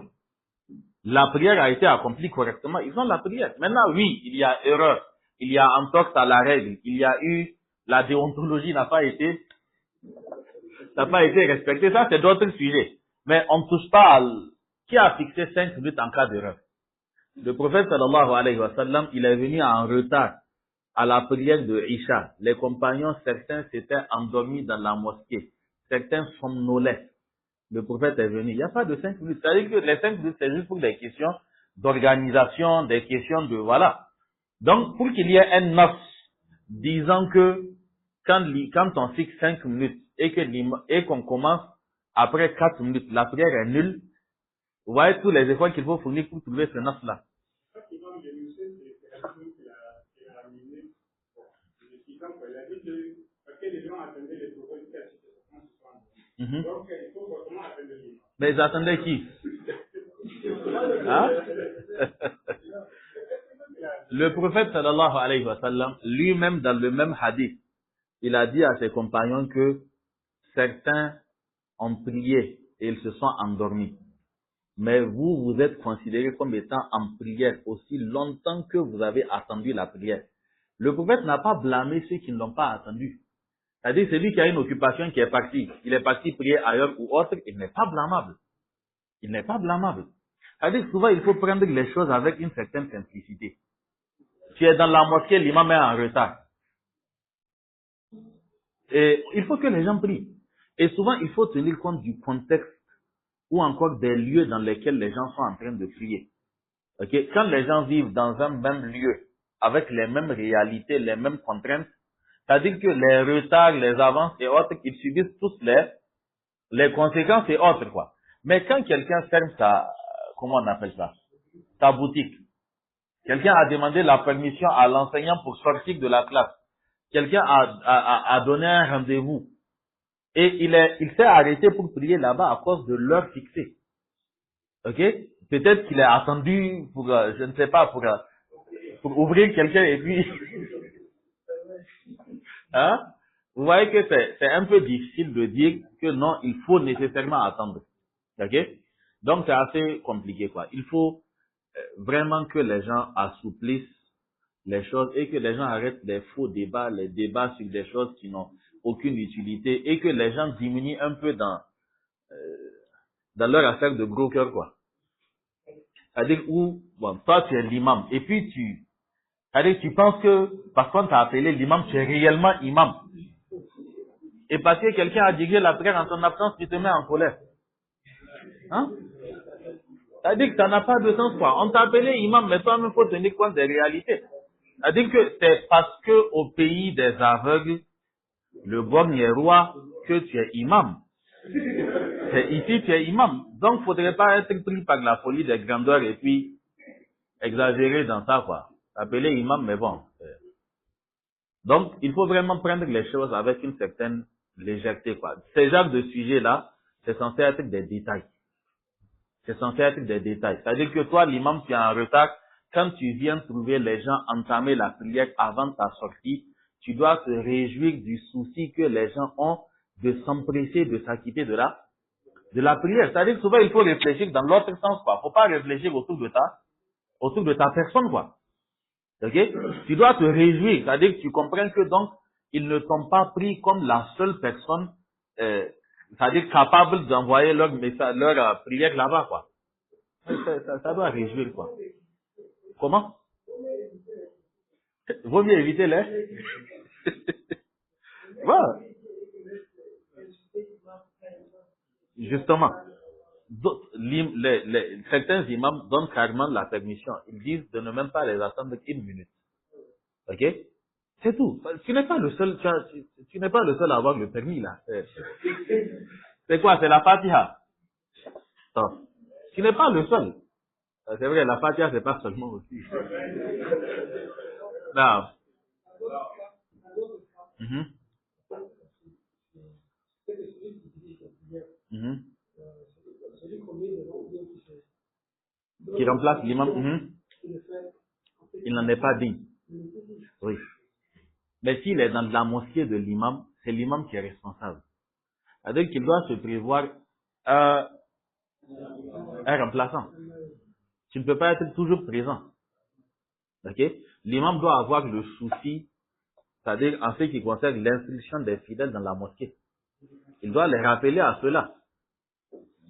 la prière a été accomplie correctement, ils ont la prière. Maintenant, oui, il y a erreur, il y a entorse à la règle, il y a eu, la déontologie n'a pas été respectée. Ça, c'est d'autres sujets. Mais on ne touche pas qui a fixé 5 minutes en cas d'erreur. Le prophète sallallahu alayhi wa sallam, il est venu en retard à la prière de Isha. Les compagnons, certains s'étaient endormis dans la mosquée. Certains somnolaient. Le prophète est venu. Il n'y a pas de 5 minutes. C'est-à-dire que les 5 minutes, c'est juste pour des questions d'organisation, des questions de, voilà. Donc, pour qu'il y ait un note disant que quand on fixe 5 minutes et qu'on commence après 4 minutes, la prière est nulle, vous voyez tous les efforts qu'il faut fournir pour trouver ce note-là. Mais ils attendaient qui? Hein? Le prophète sallallahu alayhi wa sallam, lui-même dans le même hadith, il a dit à ses compagnons que certains ont prié et ils se sont endormis. Mais vous, vous êtes considérés comme étant en prière aussi longtemps que vous avez attendu la prière. Le prophète n'a pas blâmé ceux qui ne l'ont pas attendu. C'est-à-dire, celui qui a une occupation qui est parti, il est parti prier ailleurs ou autre, il n'est pas blâmable. Il n'est pas blâmable. C'est-à-dire, souvent, il faut prendre les choses avec une certaine simplicité. Tu es dans la mosquée, l'imam est en retard. Et il faut que les gens prient. Et souvent, il faut tenir compte du contexte ou encore des lieux dans lesquels les gens sont en train de prier. Okay? Quand les gens vivent dans un même lieu, avec les mêmes réalités, les mêmes contraintes, c'est-à-dire que les retards, les avances et autres, ils subissent tous les conséquences et autres, quoi. Mais quand quelqu'un ferme comment on appelle ça? Sa boutique. Quelqu'un a demandé la permission à l'enseignant pour sortir de la classe. Quelqu'un a donné un rendez-vous. Et il s'est arrêté pour prier là-bas à cause de l'heure fixée. Ok? Peut-être qu'il a attendu pour, je ne sais pas, pour ouvrir quelqu'un et puis, hein? Vous voyez que c'est un peu difficile de dire que non, il faut nécessairement attendre. Ok? Donc c'est assez compliqué, quoi. Il faut vraiment que les gens assouplissent les choses et que les gens arrêtent les faux débats, les débats sur des choses qui n'ont aucune utilité et que les gens diminuent un peu dans leur affaire de gros cœur, quoi. C'est-à-dire où, bon, toi tu es l'imam et puis c'est-à-dire tu penses que parce qu'on t'a appelé l'imam, tu es réellement imam. Et parce que quelqu'un a dirigé la prière en ton absence, tu te mets en colère. Hein? C'est-à-dire que ça n'a pas de sens, quoi. On t'a appelé imam, mais toi-même, il faut tenir compte des réalités. C'est-à-dire que c'est parce que au pays des aveugles, le borgne est roi, que tu es imam. C'est ici, tu es imam. Donc, il ne faudrait pas être pris par la folie des grandeurs et puis exagérer dans ça, quoi. Appeler imam, mais bon. Donc, il faut vraiment prendre les choses avec une certaine légèreté, quoi. Ces genres de sujets-là, c'est censé être des détails. C'est censé être des détails. C'est-à-dire que toi, l'imam, tu es en retard. Quand tu viens trouver les gens entamer la prière avant ta sortie, tu dois te réjouir du souci que les gens ont de s'empresser de s'acquitter de la prière. C'est-à-dire que souvent, il faut réfléchir dans l'autre sens, quoi. Faut pas réfléchir autour de ta personne, quoi. Ok? Tu dois te réjouir. C'est-à-dire que tu comprends que donc, ils ne t'ont pas pris comme la seule personne, c'est-à-dire capable d'envoyer leur message, leur prière là-bas, quoi. Ça doit réjouir, quoi. Comment? Vaut mieux éviter les. Voilà. Justement. Certains imams donnent carrément la permission. Ils disent de ne même pas les attendre une minute. Ok? C'est tout. Tu n'es pas le seul, tu n'es pas le seul à avoir le permis, là. C'est quoi? C'est la Fatiha. Non. Tu n'es pas le seul. C'est vrai, la Fatiha, c'est pas seulement aussi. Non. Mm-hmm. Mm-hmm. Qui remplace l'imam. Mm-hmm. Il n'en est pas digne. Oui. Mais s'il est dans la mosquée de l'imam, c'est l'imam qui est responsable. C'est-à-dire qu'il doit se prévoir un remplaçant. Tu ne peux pas être toujours présent. Ok? L'imam doit avoir le souci, c'est-à-dire en ce qui concerne l'instruction des fidèles dans la mosquée. Il doit les rappeler à cela.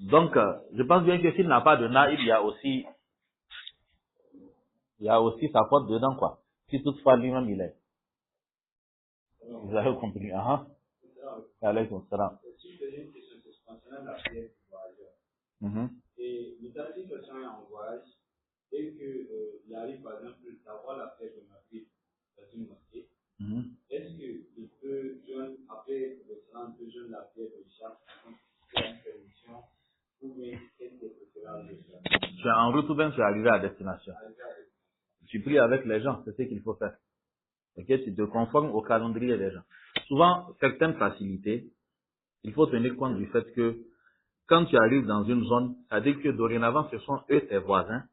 Donc, je pense bien que s'il n'a pas de naïb, il y a aussi sa faute dedans, quoi. Si toutefois lui-même il est. Vous avez compris, hein? Alaykoum salam. Si je faisais une question, c'est concernant la prière du voyageur. Et dans une situation est en voyage, et qu'il arrive par exemple d'avoir la prière de Maghrib dans une mosquée, est-ce qu'il peut joindre, après le salam, peut joindre la prière de Isha, pour une permission, ou bien qu'est-ce que c'est préférable de faire? Tu es en route ou bien tu es arrivé à destination? Tu pries avec les gens, c'est ce qu'il faut faire. Ok, tu te conformes au calendrier des gens. Souvent, certaines facilités, il faut tenir compte du fait que quand tu arrives dans une zone, c'est-à-dire que dorénavant, ce sont eux tes voisins,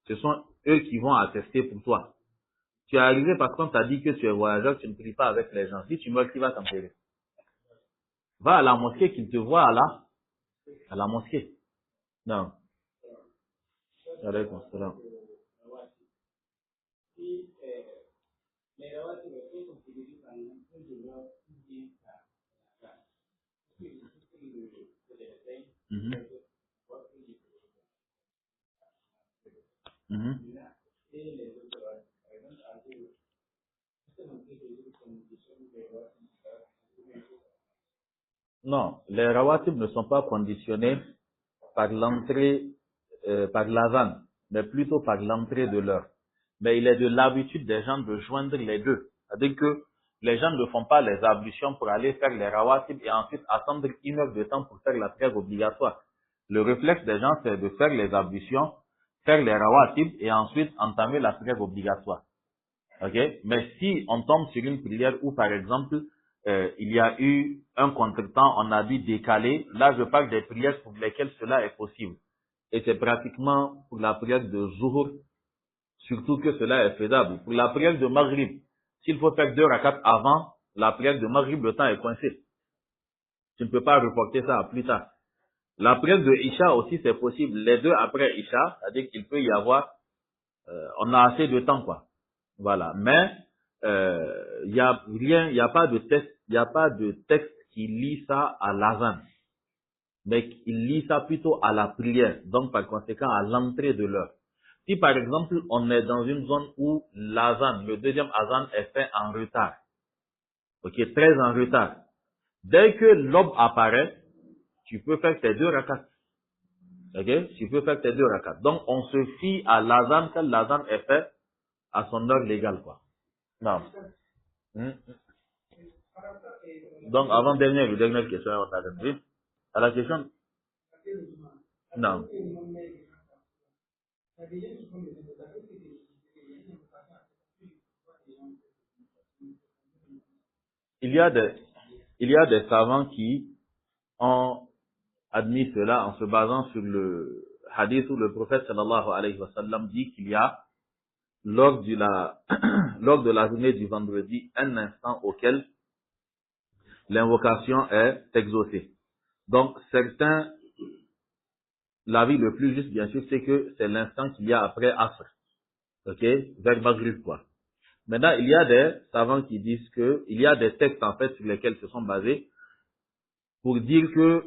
ce sont eux qui vont attester pour toi. Tu es arrivé parce qu'on t'a dit que tu es voyageur, tu ne pries pas avec les gens. Si tu meurs, qui va t'enterrer? Va à la mosquée, qu'ils te voient à la mosquée. Non. Alaykoum salam. Non, les rawatib ne sont pas conditionnés par l'entrée, par l'azan, mais plutôt par l'entrée de l'heure. Mais il est de l'habitude des gens de joindre les deux. C'est-à-dire que les gens ne font pas les ablutions pour aller faire les rawatib et ensuite attendre 1 heure de temps pour faire la prière obligatoire. Le réflexe des gens, c'est de faire les ablutions, faire les rawatib et ensuite entamer la prière obligatoire. Ok? Mais si on tombe sur une prière où, par exemple, il y a eu un contretemps, on a dû décaler, là je parle des prières pour lesquelles cela est possible. Et c'est pratiquement pour la prière de Zuhur, surtout que cela est faisable. Pour la prière de Maghrib, s'il faut faire 2 rakats avant la prière de Maghrib, le temps est coincé. Tu ne peux pas reporter ça à plus tard. La prière de Isha aussi, c'est possible. Les 2 après Isha, c'est-à-dire qu'il peut y avoir, on a assez de temps, quoi. Voilà. Mais, il n'y a pas de texte qui lie ça à l'azan. Mais il lie ça plutôt à la prière. Donc, par conséquent, à l'entrée de l'heure. Si, par exemple, on est dans une zone où l'azan, le deuxième azan est fait en retard. Ok, très en retard. Dès que l'aube apparaît, tu peux faire tes 2 rakats. Ok, tu peux faire tes 2 rakats. Donc, on se fie à l'azan quand l'azan est fait à son heure légale, quoi. Non. Donc, dernière question, on a répondu. À la question? Non. Il y a des savants qui ont admis cela en se basant sur le hadith où le prophète sallallahu alayhi wa sallam dit qu'il y a, lors de la journée du vendredi, un instant auquel l'invocation est exaucée. Donc, certains, l'avis le plus juste, bien sûr, c'est que c'est l'instant qu'il y a après Asr. Ok? Vers Maghrib, quoi. Maintenant, il y a des savants qui disent que, il y a des textes, en fait, sur lesquels se sont basés pour dire que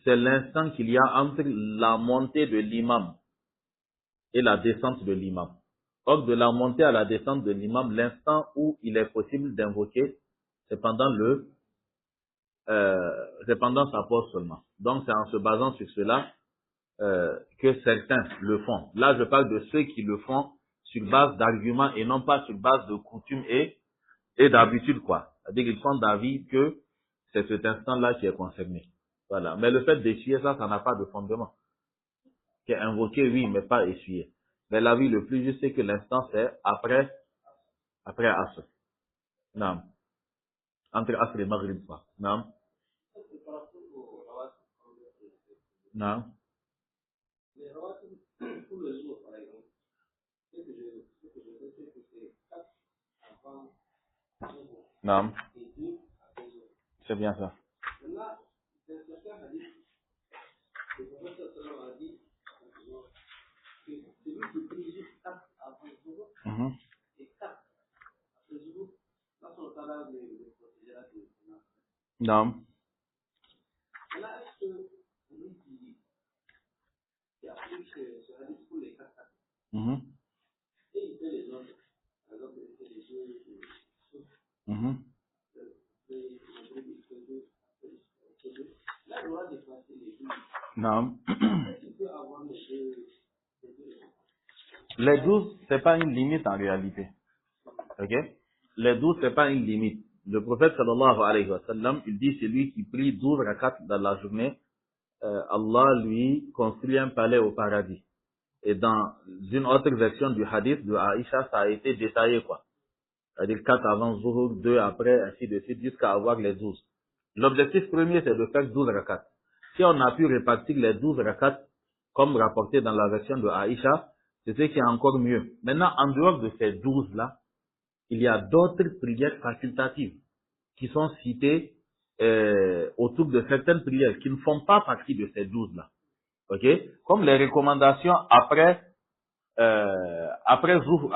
c'est l'instant qu'il y a entre la montée de l'imam et la descente de l'imam. Or, de la montée à la descente de l'imam, l'instant où il est possible d'invoquer, c'est pendant sa pause seulement. Donc, c'est en se basant sur cela que certains le font. Là, je parle de ceux qui le font sur base d'arguments et non pas sur base de coutumes et d'habitude, quoi. C'est-à-dire qu'ils font d'avis que c'est cet instant-là qui est concerné. Voilà. Mais le fait d'essuyer ça n'a pas de fondement. C'est invoqué, oui, mais pas essuyer. Mais l'avis le plus juste, c'est que l'instant, c'est après Asr. Non. Entre Asr et Maghrib, quoi. Non. Non. Non. C'est bien ça. Non. Non. Les 12, c'est pas une limite en réalité. Ok? Les 12, c'est pas une limite. Le prophète sallallahu alayhi wa sallam, il dit celui qui prie 12 rakats dans la journée, Allah lui construit un palais au paradis. Et dans une autre version du hadith de Aïcha, ça a été détaillé quoi. C'est-à-dire 4 avant Zuhur, 2 après, ainsi de suite, jusqu'à avoir les 12. L'objectif premier, c'est de faire 12 rakats. Si on a pu répartir les 12 rakats, comme rapporté dans la version de Aïcha, c'est ce qui est encore mieux. Maintenant, en dehors de ces 12-là, il y a d'autres prières facultatives qui sont citées autour de certaines prières qui ne font pas partie de ces 12-là. Ok? Comme les recommandations après Zuhur,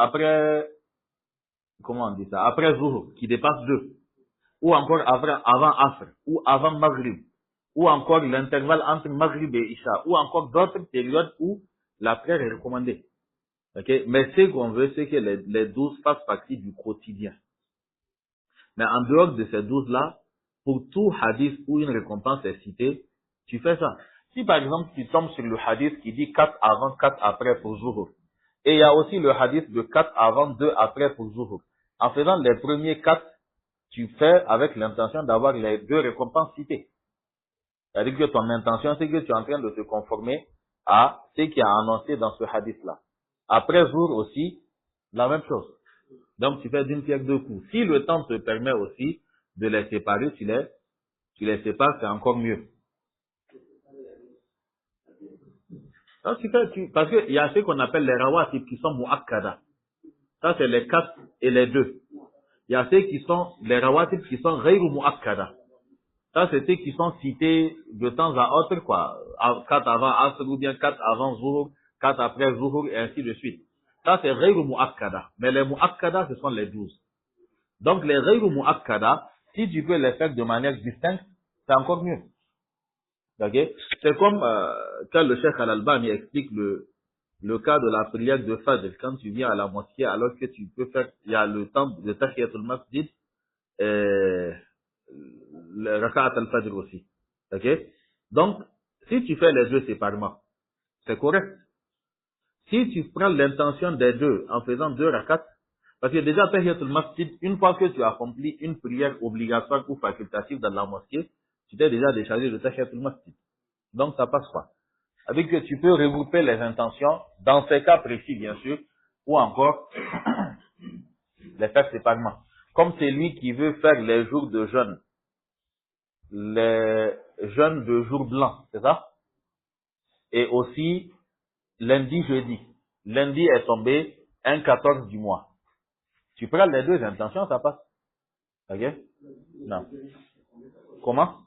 comment on dit ça? Après Zuhur, qui dépasse 2. Ou encore avant Asr, ou avant Maghrib, ou encore l'intervalle entre Maghrib et Isha, ou encore d'autres périodes où la prière est recommandée. Okay? Mais ce qu'on veut, c'est que les 12 fassent partie du quotidien. Mais en dehors de ces 12-là, pour tout hadith où une récompense est citée, tu fais ça. Si par exemple tu tombes sur le hadith qui dit 4 avant, 4 après pour Zuhur, et il y a aussi le hadith de 4 avant, 2 après pour Zuhur, en faisant les premiers 4, tu fais avec l'intention d'avoir les 2 récompenses citées. C'est-à-dire que ton intention, c'est que tu es en train de te conformer à ce qui est annoncé dans ce hadith-là. Après Zuhur aussi, la même chose. Donc tu fais d'une pierre deux coups. Si le temps te permet aussi de les séparer, tu les sépares, c'est encore mieux. Donc, parce qu'il y a ce qu'on appelle les rawatib qui sont mu'akkada. Ça, c'est les 4 et les 2. Il y a ceux qui sont les rawatib qui sont ghayru mu'akkada. Ça, c'est ceux qui sont cités de temps à autre, quoi. 4 avant Asr ou bien 4 avant Zuhur, 4 après Zuhur, et ainsi de suite. Ça, c'est ghayru mu'akkada. Mais les mu'akkada, ce sont les 12. Donc, les ghayru mu'akkada, si tu peux les faire de manière distincte, c'est encore mieux. Okay? C'est comme quand le Cheikh Al-Albani explique le cas de la prière de Fajr. Quand tu viens à la mosquée, alors que tu peux faire, il y a le temps de Tahiyatul Masjid, le Raka'at al-Fajr aussi. Okay? Donc, si tu fais les deux séparément, c'est correct. Si tu prends l'intention des deux en faisant 2 rakats, parce que déjà Tahiyatul Masjid, une fois que tu as accompli une prière obligatoire ou facultative dans la mosquée, tu t'es déjà déchargé de Tahiyatul Masjid. Donc ça passe pas. Avec que tu peux regrouper les intentions dans ces cas précis bien sûr, ou encore les faire séparément. Comme c'est lui qui veut faire les jours de jeûne, les jeûnes de jour blanc, c'est ça? Et aussi lundi, jeudi. Lundi est tombé un 14 du mois. Tu prends les deux intentions, ça passe. Ok? Non. Comment?